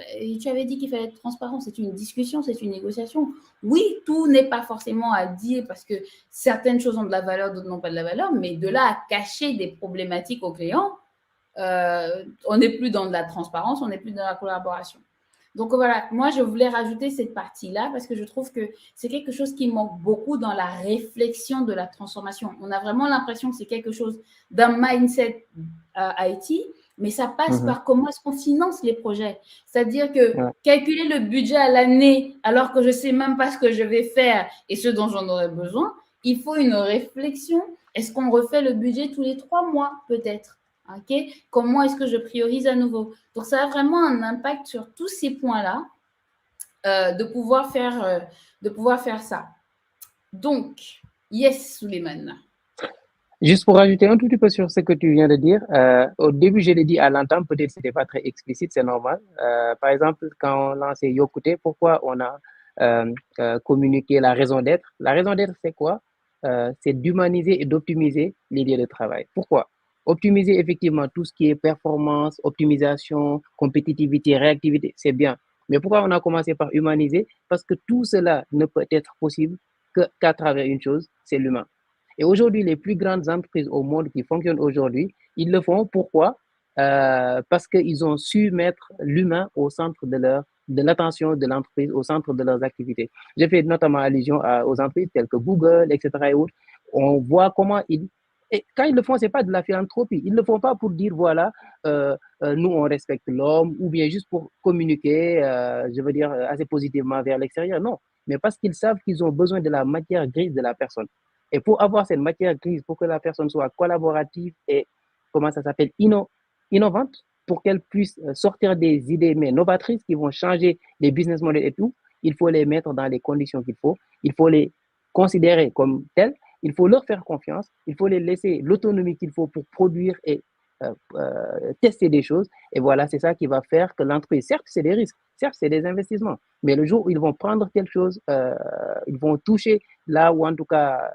Tu avais dit qu'il fallait être transparent. C'est une discussion, c'est une négociation. Oui, tout n'est pas forcément à dire parce que certaines choses ont de la valeur, d'autres n'ont pas de la valeur, mais de là à cacher des problématiques au client, on n'est plus dans de la transparence, on n'est plus dans la collaboration. Donc voilà, moi, je voulais rajouter cette partie-là parce que je trouve que c'est quelque chose qui manque beaucoup dans la réflexion de la transformation. On a vraiment l'impression que c'est quelque chose d'un mindset IT, mais ça passe par comment est-ce qu'on finance les projets. C'est-à-dire que calculer le budget à l'année alors que je ne sais même pas ce que je vais faire et ce dont j'en aurais besoin, il faut une réflexion. Est-ce qu'on refait le budget tous les 3 mois peut-être? Okay. Comment est-ce que je priorise à nouveau? Donc, ça a vraiment un impact sur tous ces points-là, de pouvoir de pouvoir faire ça. Donc, yes, Souleymane. Juste pour ajouter un tout petit peu sur ce que tu viens de dire, au début, je l'ai dit à l'entame, peut-être que ce n'était pas très explicite, c'est normal. Par exemple, quand on lançait Yokouté, pourquoi on a communiqué la raison d'être? La raison d'être, c'est quoi? C'est d'humaniser et d'optimiser les lieux de travail. Pourquoi? Optimiser effectivement tout ce qui est performance, optimisation, compétitivité, réactivité, c'est bien. Mais pourquoi on a commencé par humaniser? Parce que tout cela ne peut être possible qu'à travers une chose, c'est l'humain. Et aujourd'hui, les plus grandes entreprises au monde qui fonctionnent aujourd'hui, ils le font. Pourquoi? Parce qu'ils ont su mettre l'humain au centre de l'attention de l'entreprise, au centre de leurs activités. J'ai fait notamment allusion aux entreprises telles que Google, etc. et autres. On voit comment et quand ils le font, ce n'est pas de la philanthropie. Ils ne le font pas pour dire, voilà, nous, on respecte l'homme, ou bien juste pour communiquer, je veux dire, assez positivement vers l'extérieur. Non, mais parce qu'ils savent qu'ils ont besoin de la matière grise de la personne. Et pour avoir cette matière grise, pour que la personne soit collaborative et, comment ça s'appelle, innovante, pour qu'elle puisse sortir des idées mais novatrices qui vont changer les business models et tout, il faut les mettre dans les conditions qu'il faut. Il faut les considérer comme tels. Il faut leur faire confiance. Il faut les laisser l'autonomie qu'il faut pour produire et tester des choses. Et voilà, c'est ça qui va faire que l'entreprise, certes, c'est des risques, certes, c'est des investissements, mais le jour où ils vont prendre quelque chose, ils vont toucher là où, en tout cas,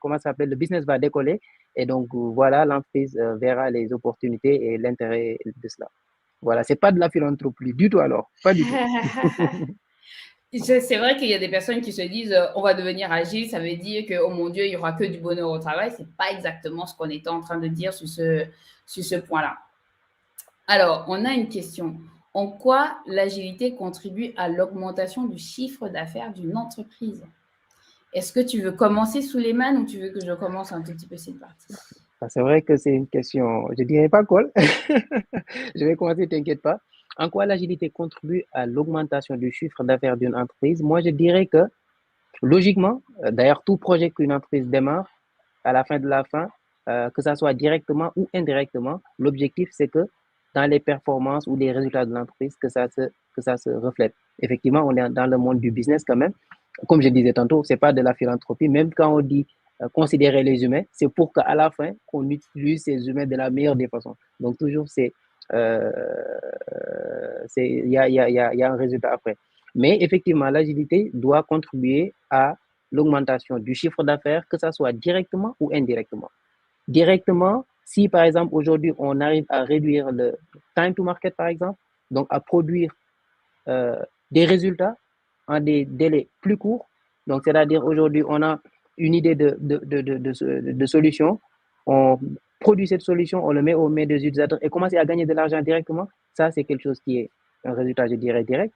comment ça s'appelle, le business va décoller. Et donc, voilà, l'entreprise verra les opportunités et l'intérêt de cela. Voilà, c'est pas de la philanthropie du tout alors, pas du tout. C'est vrai qu'il y a des personnes qui se disent on va devenir agile, ça veut dire que, oh mon Dieu, il n'y aura que du bonheur au travail. Ce n'est pas exactement ce qu'on était en train de dire sur ce point-là. Alors, on a une question. En quoi l'agilité contribue à l'augmentation du chiffre d'affaires d'une entreprise? Est-ce que tu veux commencer, Souleymane, ou tu veux que je commence un tout petit peu cette partie? C'est vrai que c'est une question, je dirais pas cool. Je vais commencer, t'inquiète pas. En quoi l'agilité contribue à l'augmentation du chiffre d'affaires d'une entreprise? Moi, je dirais que, logiquement, d'ailleurs, tout projet qu'une entreprise démarre, à la fin de la fin, que ça soit directement ou indirectement, l'objectif, c'est que dans les performances ou les résultats de l'entreprise, que ça se reflète. Effectivement, on est dans le monde du business quand même. Comme je disais tantôt, c'est pas de la philanthropie. Même quand on dit considérer les humains, c'est pour qu'à la fin, on utilise ces humains de la meilleure des façons. Donc, toujours, il y a un résultat après. Mais effectivement, l'agilité doit contribuer à l'augmentation du chiffre d'affaires, que ça soit directement ou indirectement. Directement, si par exemple aujourd'hui on arrive à réduire le time to market par exemple, donc à produire des résultats en des délais plus courts, donc c'est-à-dire aujourd'hui on a une idée de solution, on produit cette solution, on le met aux mains des utilisateurs et commencer à gagner de l'argent directement, ça c'est quelque chose qui est un résultat, je dirais, direct.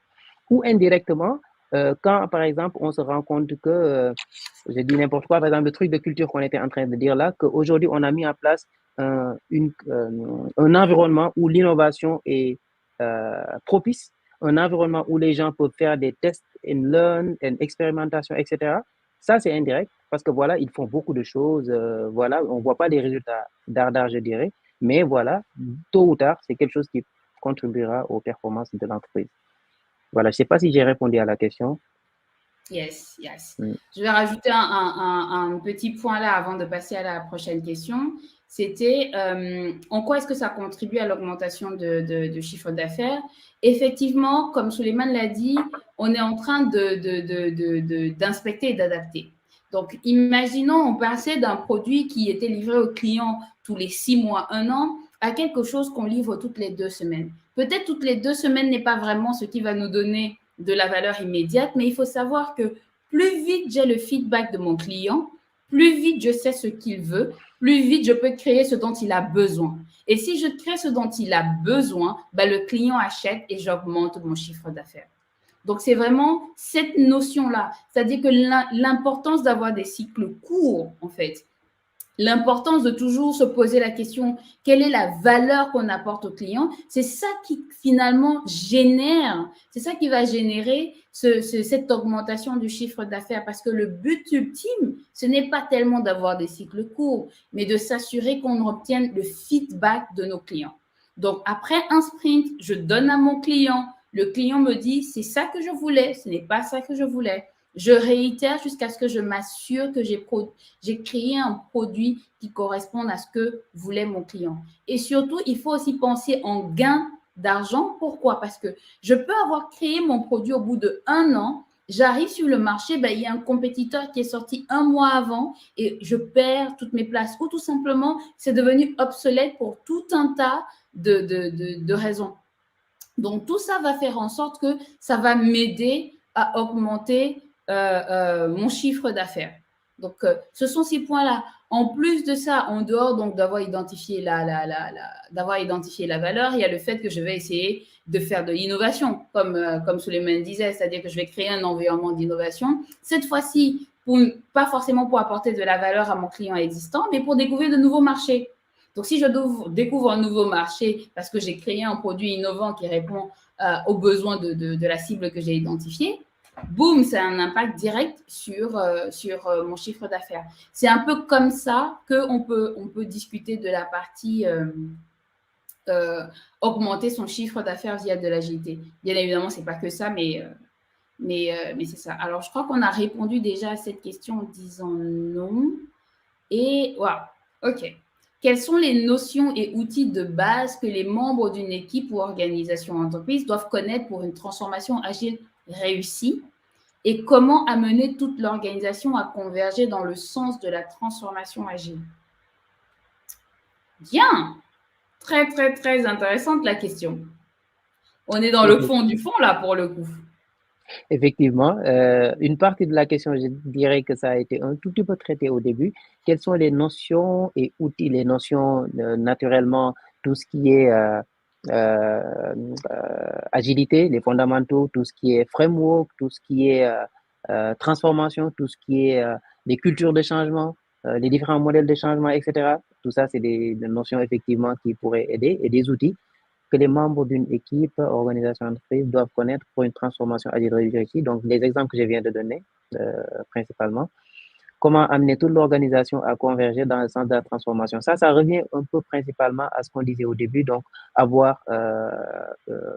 Ou indirectement, quand par exemple on se rend compte que, je dis n'importe quoi, par exemple le truc de culture qu'on était en train de dire là, qu'aujourd'hui on a mis en place un environnement où l'innovation est propice, un environnement où les gens peuvent faire des tests and learn, and expérimentation, etc. Ça, c'est indirect parce que voilà, ils font beaucoup de choses. Voilà, on ne voit pas des résultats dardard, je dirais. Mais voilà, tôt ou tard, c'est quelque chose qui contribuera aux performances de l'entreprise. Voilà, je ne sais pas si j'ai répondu à la question. Yes, yes. Je vais rajouter un petit point là avant de passer à la prochaine question. C'était en quoi est-ce que ça contribue à l'augmentation de chiffre d'affaires? Effectivement, comme Souleymane l'a dit, on est en train d'inspecter et d'adapter. Donc, imaginons, on passait d'un produit qui était livré au client tous les 6 mois, 1 an, à quelque chose qu'on livre toutes les 2 semaines. Peut-être toutes les 2 semaines n'est pas vraiment ce qui va nous donner de la valeur immédiate, mais il faut savoir que plus vite j'ai le feedback de mon client, plus vite je sais ce qu'il veut, plus vite je peux créer ce dont il a besoin. Et si je crée ce dont il a besoin, le client achète et j'augmente mon chiffre d'affaires. Donc, c'est vraiment cette notion-là. C'est-à-dire que l'importance d'avoir des cycles courts, en fait, l'importance de toujours se poser la question, quelle est la valeur qu'on apporte au client? C'est ça qui finalement génère, c'est ça qui va générer cette augmentation du chiffre d'affaires parce que le but ultime, ce n'est pas tellement d'avoir des cycles courts, mais de s'assurer qu'on obtienne le feedback de nos clients. Donc, après un sprint, je donne à mon client Le client me dit, c'est ça que je voulais, ce n'est pas ça que je voulais. Je réitère jusqu'à ce que je m'assure que j'ai créé un produit qui corresponde à ce que voulait mon client. Et surtout, il faut aussi penser en gain d'argent. Pourquoi? Parce que je peux avoir créé mon produit au bout d'1 an, j'arrive sur le marché, ben, il y a un compétiteur qui est sorti 1 mois avant et je perds toutes mes places. Ou tout simplement, c'est devenu obsolète pour tout un tas de raisons. Donc, tout ça va faire en sorte que ça va m'aider à augmenter mon chiffre d'affaires. Donc, ce sont ces points-là. En plus de ça, en dehors donc d'avoir identifié la valeur, il y a le fait que je vais essayer de faire de l'innovation, comme Souleymane disait, c'est-à-dire que je vais créer un environnement d'innovation. Cette fois-ci, pas forcément pour apporter de la valeur à mon client existant, mais pour découvrir de nouveaux marchés. Donc, si je découvre un nouveau marché parce que j'ai créé un produit innovant qui répond aux besoins de la cible que j'ai identifiée, boum, ça a un impact direct sur mon chiffre d'affaires. C'est un peu comme ça qu'on peut discuter de la partie augmenter son chiffre d'affaires via de l'agilité. Bien évidemment, ce n'est pas que ça, mais c'est ça. Alors, je crois qu'on a répondu déjà à cette question en disant non. Et voilà, OK. Quelles sont les notions et outils de base que les membres d'une équipe ou organisation entreprise doivent connaître pour une transformation agile réussie? Et comment amener toute l'organisation à converger dans le sens de la transformation agile? Bien! Très, très, très intéressante la question. On est dans le fond du fond, là, pour le coup. Effectivement, une partie de la question, je dirais que ça a été un tout petit peu traité au début. Quelles sont les notions et outils, les notions naturellement, tout ce qui est agilité, les fondamentaux, tout ce qui est framework, tout ce qui est transformation, tout ce qui est les cultures de changement, les différents modèles de changement, etc. Tout ça, c'est des notions effectivement qui pourraient aider et des outils que les membres d'une équipe, organisation, entreprise doivent connaître pour une transformation agile réussie. Donc, les exemples que je viens de donner, principalement. Comment amener toute l'organisation à converger dans le sens de la transformation. Ça revient un peu principalement à ce qu'on disait au début. Donc, avoir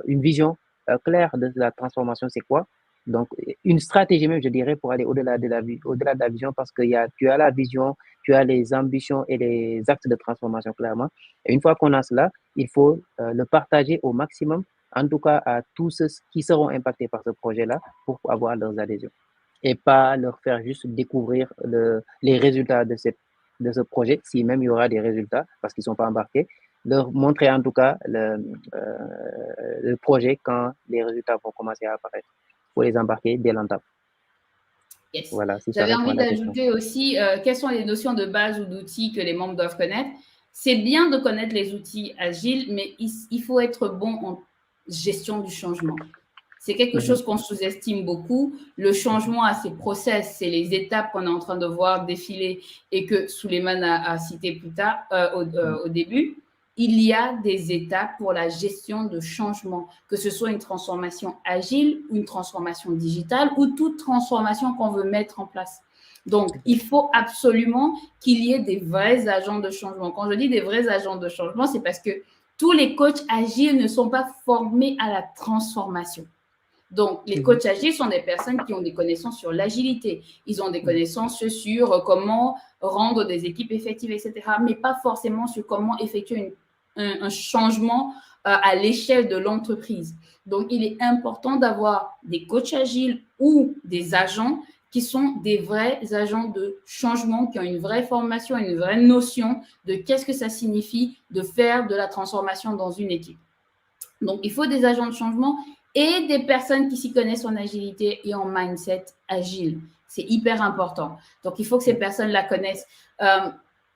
une vision claire de la transformation, c'est quoi? Donc, une stratégie même, je dirais, pour aller au-delà de la vision, parce que tu as la vision, tu as les ambitions et les actes de transformation, clairement. Et une fois qu'on a cela, il faut le partager au maximum, en tout cas à tous ceux qui seront impactés par ce projet-là, pour avoir leurs adhésions. Et pas leur faire juste découvrir les résultats de ce projet, si même il y aura des résultats, parce qu'ils ne sont pas embarqués, leur montrer en tout cas le projet quand les résultats vont commencer à apparaître, pour les embarquer dès l'entame. Yes. Voilà, si j'avais envie d'ajouter aussi quelles sont les notions de base ou d'outils que les membres doivent connaître. C'est bien de connaître les outils agiles, mais il faut être bon en gestion du changement. C'est quelque chose qu'on sous-estime beaucoup. Le changement a ses process, c'est les étapes qu'on est en train de voir défiler et que Souleymane a cité plus tard, au début. Il y a des étapes pour la gestion de changement, que ce soit une transformation agile, une transformation digitale ou toute transformation qu'on veut mettre en place. Donc, il faut absolument qu'il y ait des vrais agents de changement. Quand je dis des vrais agents de changement, c'est parce que tous les coachs agiles ne sont pas formés à la transformation. Donc, les coachs agiles sont des personnes qui ont des connaissances sur l'agilité. Ils ont des connaissances sur comment rendre des équipes effectives, etc., mais pas forcément sur comment effectuer un changement à l'échelle de l'entreprise. Donc, il est important d'avoir des coachs agiles ou des agents qui sont des vrais agents de changement, qui ont une vraie formation, une vraie notion de qu'est-ce que ça signifie de faire de la transformation dans une équipe. Donc, il faut des agents de changement et des personnes qui s'y connaissent en agilité et en mindset agile. C'est hyper important. Donc, il faut que ces personnes-là connaissent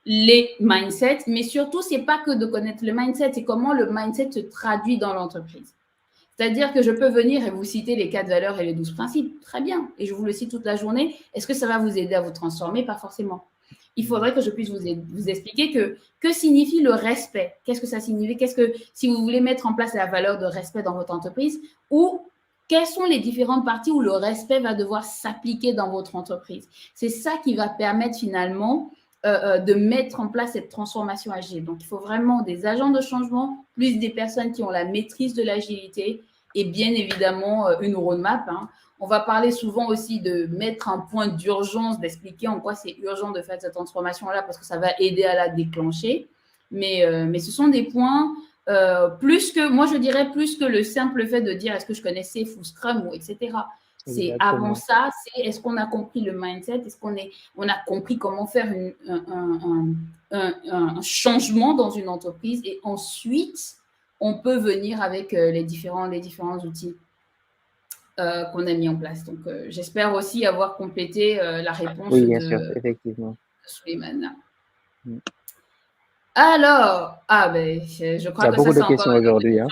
les mindsets, mais surtout, ce n'est pas que de connaître le mindset, c'est comment le mindset se traduit dans l'entreprise. C'est-à-dire que je peux venir et vous citer les 4 valeurs et les 12 principes. Très bien. Et je vous le cite toute la journée. Est-ce que ça va vous aider à vous transformer? Pas forcément. Il faudrait que je puisse vous expliquer que signifie le respect. Qu'est-ce que ça signifie? Si vous voulez mettre en place la valeur de respect dans votre entreprise, ou quelles sont les différentes parties où le respect va devoir s'appliquer dans votre entreprise? C'est ça qui va permettre finalement de mettre en place cette transformation agile. Donc, il faut vraiment des agents de changement, plus des personnes qui ont la maîtrise de l'agilité et bien évidemment une roadmap. Hein. On va parler souvent aussi de mettre un point d'urgence, d'expliquer en quoi c'est urgent de faire cette transformation-là parce que ça va aider à la déclencher. Mais ce sont des points, moi je dirais plus que le simple fait de dire est-ce que je connais Safe ou Scrum ou etc. C'est avant ça, c'est est-ce qu'on a compris le mindset, est-ce qu'on a compris comment faire un changement dans une entreprise et ensuite on peut venir avec les différents outils qu'on a mis en place. Donc, j'espère aussi avoir complété la réponse bien sûr, effectivement. de Souleymane. Alors, je crois que ça, c'est questions aujourd'hui. Hein.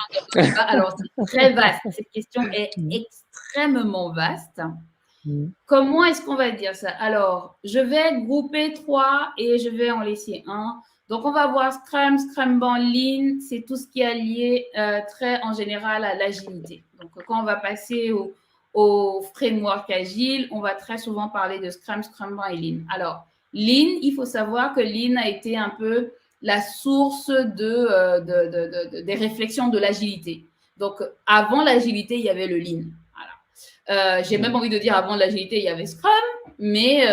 Alors, c'est très vaste. Cette question est extrêmement vaste. Comment est-ce qu'on va dire ça? Alors, je vais grouper 3 et je vais en laisser un. Donc, on va voir Scrum, Scrumban, Lean. C'est tout ce qui est lié très en général à l'agilité. Donc, quand on va passer au framework agile, on va très souvent parler de Scrum, Scrumban et Lean. Alors, Lean, il faut savoir que Lean a été un peu la source des réflexions de l'agilité. Donc, avant l'agilité, il y avait le Lean. Voilà. J'ai même envie de dire avant l'agilité, il y avait Scrum, mais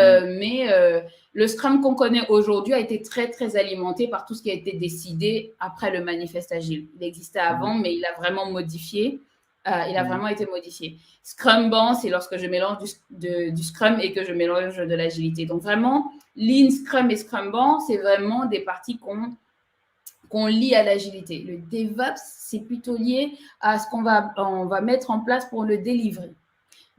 le Scrum qu'on connaît aujourd'hui a été très, très alimenté par tout ce qui a été décidé après le manifeste agile. Il existait avant, mais il a vraiment modifié. Il a vraiment été modifié. Scrumban, c'est lorsque je mélange du Scrum et que je mélange de l'agilité. Donc, vraiment, Lean, Scrum et Scrumban, c'est vraiment des parties qu'on lie à l'agilité. Le DevOps, c'est plutôt lié à ce qu'on va mettre en place pour le délivrer.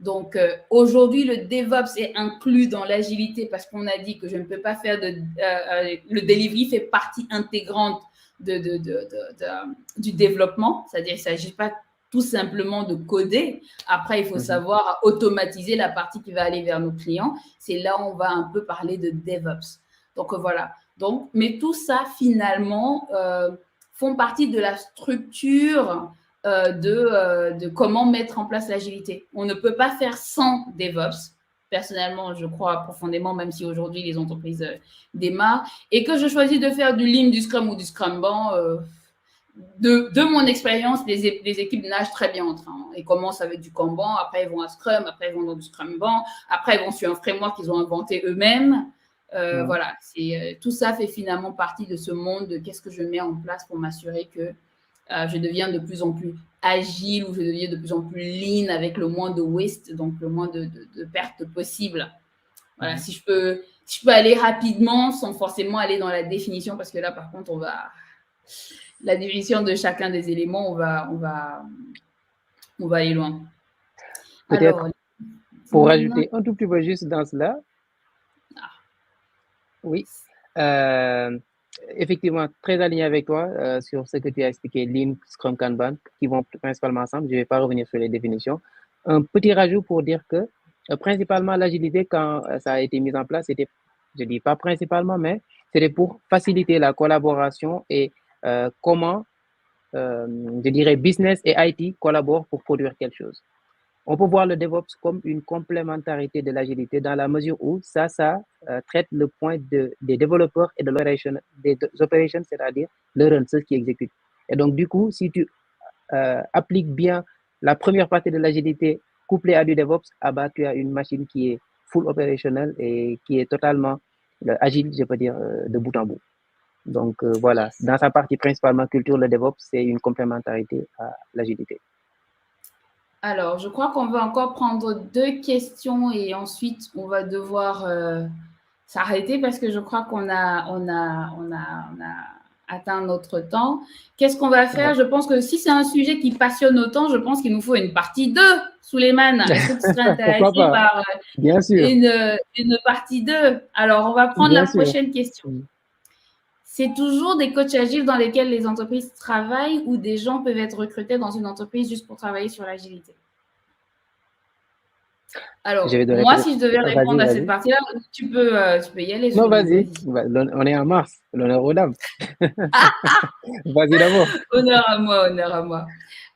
Donc, aujourd'hui, le DevOps est inclus dans l'agilité parce qu'on a dit que je ne peux pas faire le delivery fait partie intégrante du développement. C'est-à-dire, il ne s'agit pas tout simplement de coder. Après, il faut savoir automatiser la partie qui va aller vers nos clients. C'est là où on va un peu parler de DevOps. Donc, voilà. Donc, mais tout ça, finalement, font partie de la structure de comment mettre en place l'agilité. On ne peut pas faire sans DevOps. Personnellement, je crois profondément, même si aujourd'hui les entreprises démarrent, et que je choisis de faire du Lean, du Scrum ou du Scrumban, de mon expérience, les équipes nagent très bien en train. Ils commencent avec du Kanban, après ils vont à Scrum, après ils vont dans du Scrumban, après ils vont sur un framework qu'ils ont inventé eux-mêmes. Voilà, tout ça fait finalement partie de ce monde de qu'est-ce que je mets en place pour m'assurer que je deviens de plus en plus agile ou je deviens de plus en plus lean avec le moins de waste, donc le moins de pertes possibles. Voilà, si je peux aller rapidement sans forcément aller dans la définition, parce que là, par contre, la définition de chacun des éléments, on va aller loin. Peut-être alors, pour rajouter un tout petit peu juste dans cela. Oui. Effectivement, très aligné avec toi sur ce que tu as expliqué, Lean, Scrum, Kanban, qui vont principalement ensemble. Je ne vais pas revenir sur les définitions. Un petit rajout pour dire que principalement l'agilité, quand ça a été mis en place, c'était, je ne dis pas principalement, mais c'était pour faciliter la collaboration et comment, je dirais, business et IT collaborent pour produire quelque chose. On peut voir le DevOps comme une complémentarité de l'agilité dans la mesure où ça traite le point des développeurs et de des operations, c'est-à-dire le run, ceux qui exécutent. Et donc, du coup, si tu appliques bien la première partie de l'agilité couplée à du DevOps, tu as une machine qui est full opérationnelle et qui est totalement agile, je peux dire, de bout en bout. Donc, voilà, dans sa partie principalement culture, le DevOps, c'est une complémentarité à l'agilité. Alors, je crois qu'on va encore prendre 2 questions et ensuite, on va devoir s'arrêter parce que je crois qu'on a atteint notre temps. Qu'est-ce qu'on va faire? Je pense que si c'est un sujet qui passionne autant, je pense qu'il nous faut une partie 2, Souleymane. Est-ce que tu serais intéressé par bien sûr. Une partie 2? Alors, on va prendre la prochaine question. C'est toujours des coachs agiles dans lesquels les entreprises travaillent ou des gens peuvent être recrutés dans une entreprise juste pour travailler sur l'agilité? Alors, moi, si je devais répondre à cette partie-là, tu peux y aller. Non, vas-y. On est en mars. L'honneur aux dames. Vas-y d'abord. Honneur à moi.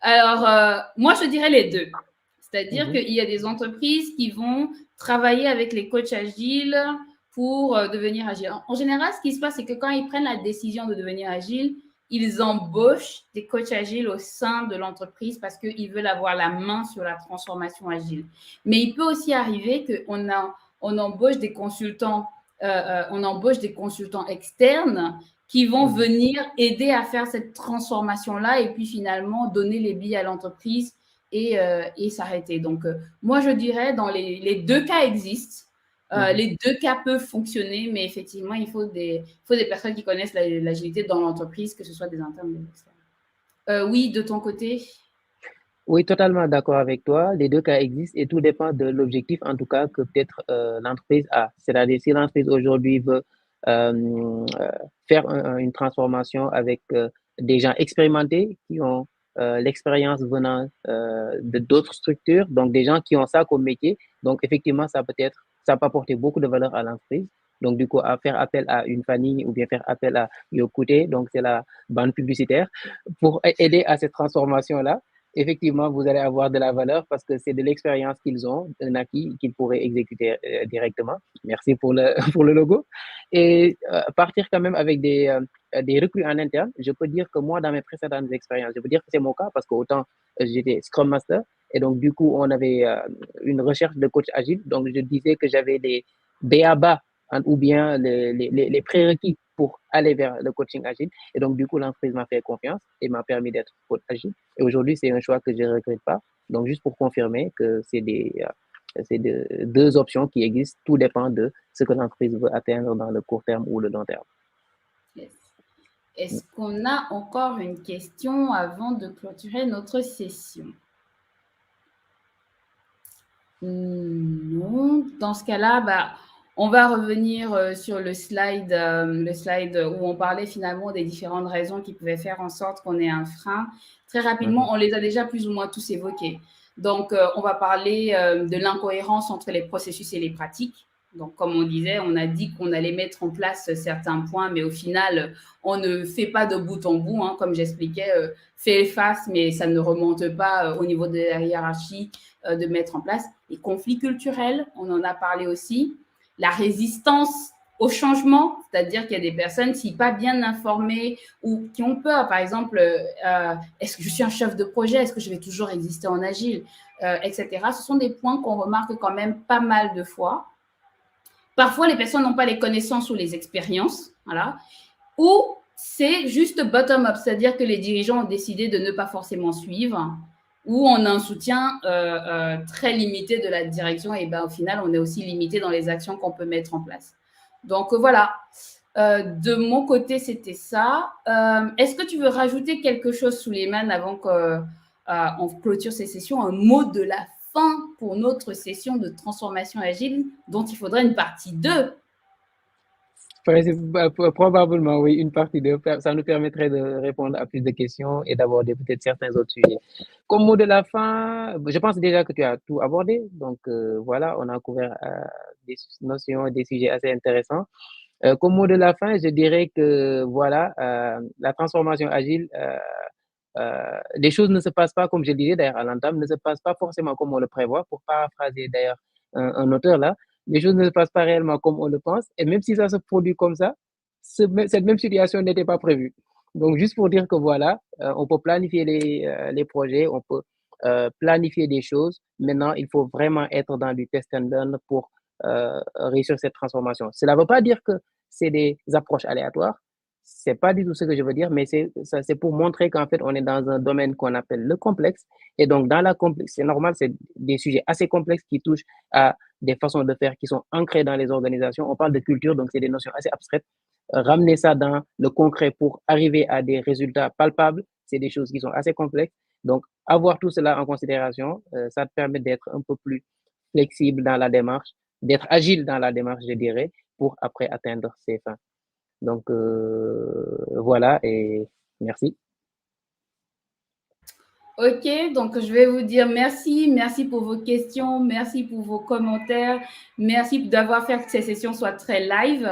Alors, moi, je dirais les deux. C'est-à-dire qu'il y a des entreprises qui vont travailler avec les coachs agiles pour devenir agile. En général, ce qui se passe, c'est que quand ils prennent la décision de devenir agile, ils embauchent des coachs agiles au sein de l'entreprise parce qu'ils veulent avoir la main sur la transformation agile. Mais il peut aussi arriver qu'on embauche des consultants, externes qui vont venir aider à faire cette transformation-là et puis finalement donner les billes à l'entreprise et s'arrêter. Donc, moi, je dirais, dans les deux cas existent. Les deux cas peuvent fonctionner, mais effectivement, il faut des personnes qui connaissent l'agilité dans l'entreprise, que ce soit des internes ou des externes. Oui, de ton côté? Oui, totalement d'accord avec toi. Les deux cas existent et tout dépend de l'objectif, en tout cas, que peut-être l'entreprise a. C'est-à-dire, si l'entreprise aujourd'hui veut faire une transformation avec des gens expérimentés qui ont l'expérience venant de d'autres structures, donc des gens qui ont ça comme métier. Donc, effectivement, ça peut apporter beaucoup de valeur à l'entreprise. Donc, du coup, à faire appel à une famille ou bien faire appel à Yokute, donc c'est la bande publicitaire, pour aider à cette transformation-là. Effectivement, vous allez avoir de la valeur parce que c'est de l'expérience qu'ils ont, un acquis qu'ils pourraient exécuter directement. Merci pour pour le logo. Et partir quand même avec des recrues en interne, je peux dire que moi, dans mes précédentes expériences, je peux dire que c'est mon cas parce qu'autant j'étais Scrum Master et donc du coup, on avait une recherche de coach agile. Donc, je disais que j'avais des BABA ou bien les prérequis pour aller vers le coaching agile. Et donc, du coup, l'entreprise m'a fait confiance et m'a permis d'être coach agile. Et aujourd'hui, c'est un choix que je ne regrette pas. Donc, juste pour confirmer que c'est deux options qui existent. Tout dépend de ce que l'entreprise veut atteindre dans le court terme ou le long terme. Yes. Est-ce qu'on a encore une question avant de clôturer notre session? Non. Dans ce cas-là, on va revenir sur le slide où on parlait finalement des différentes raisons qui pouvaient faire en sorte qu'on ait un frein. Très rapidement, on les a déjà plus ou moins tous évoqués. Donc, on va parler de l'incohérence entre les processus et les pratiques. Donc, comme on disait, on a dit qu'on allait mettre en place certains points, mais au final, on ne fait pas de bout en bout. Hein, comme j'expliquais, fait face, mais ça ne remonte pas au niveau de la hiérarchie de mettre en place. Les conflits culturels, on en a parlé aussi. La résistance au changement, c'est-à-dire qu'il y a des personnes, si pas bien informées ou qui ont peur, par exemple, est-ce que je suis un chef de projet, est-ce que je vais toujours exister en agile, etc. Ce sont des points qu'on remarque quand même pas mal de fois. Parfois, les personnes n'ont pas les connaissances ou les expériences, voilà. Ou c'est juste bottom-up, c'est-à-dire que les dirigeants ont décidé de ne pas forcément suivre, ou on a un soutien très limité de la direction, et au final, on est aussi limité dans les actions qu'on peut mettre en place. Donc, voilà. De mon côté, c'était ça. Est-ce que tu veux rajouter quelque chose, Souleymane, avant qu'on clôture ces sessions, un mot de la fin pour notre session de transformation agile, dont il faudrait une partie 2? Probablement, oui, une partie 2. Ça nous permettrait de répondre à plus de questions et d'aborder peut-être certains autres sujets. Comme mot de la fin, je pense déjà que tu as tout abordé. Donc, voilà, on a couvert des notions et des sujets assez intéressants. Comme mot de la fin, je dirais que, voilà, la transformation agile, les choses ne se passent pas, comme je le disais d'ailleurs à l'entame, ne se passent pas forcément comme on le prévoit, pour paraphraser d'ailleurs un auteur là. Les choses ne se passent pas réellement comme on le pense. Et même si ça se produit comme ça, cette même situation n'était pas prévue. Donc, juste pour dire que voilà, on peut planifier les projets, on peut planifier des choses. Maintenant, il faut vraiment être dans du test and learn pour réussir cette transformation. Cela ne veut pas dire que c'est des approches aléatoires. C'est pas du tout ce que je veux dire, mais c'est pour montrer qu'en fait, on est dans un domaine qu'on appelle le complexe. Et donc, dans la complexe, c'est normal, c'est des sujets assez complexes qui touchent à des façons de faire qui sont ancrées dans les organisations. On parle de culture, donc c'est des notions assez abstraites. Ramener ça dans le concret pour arriver à des résultats palpables, c'est des choses qui sont assez complexes. Donc, avoir tout cela en considération, ça te permet d'être un peu plus flexible dans la démarche, d'être agile dans la démarche, je dirais, pour après atteindre ses fins. Donc, voilà, et merci. Ok, donc je vais vous dire merci. Merci pour vos questions, merci pour vos commentaires, merci d'avoir fait que ces sessions soient très live.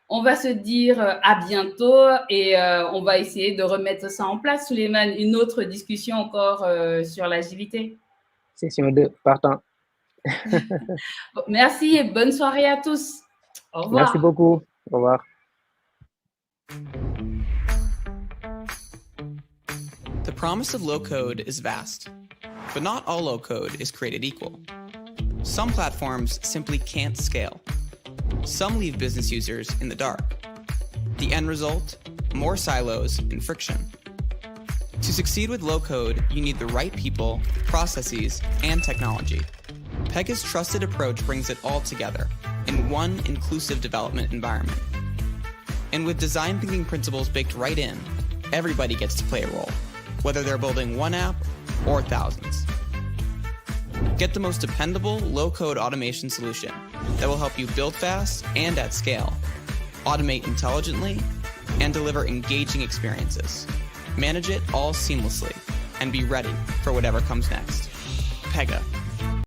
On va se dire à bientôt et on va essayer de remettre ça en place, Souleymane, une autre discussion encore sur l'agilité. Session 2, partant. Merci et bonne soirée à tous. Au revoir. Merci beaucoup. Au revoir. The promise of low-code is vast, but not all low-code is created equal. Some platforms simply can't scale. Some leave business users in the dark. The end result? More silos and friction. To succeed with low-code, you need the right people, processes, and technology. Pega's trusted approach brings it all together in one inclusive development environment. And with design thinking principles baked right in, everybody gets to play a role, whether they're building one app or thousands. Get the most dependable, low-code automation solution that will help you build fast and at scale, automate intelligently, and deliver engaging experiences. Manage it all seamlessly and be ready for whatever comes next. Pega.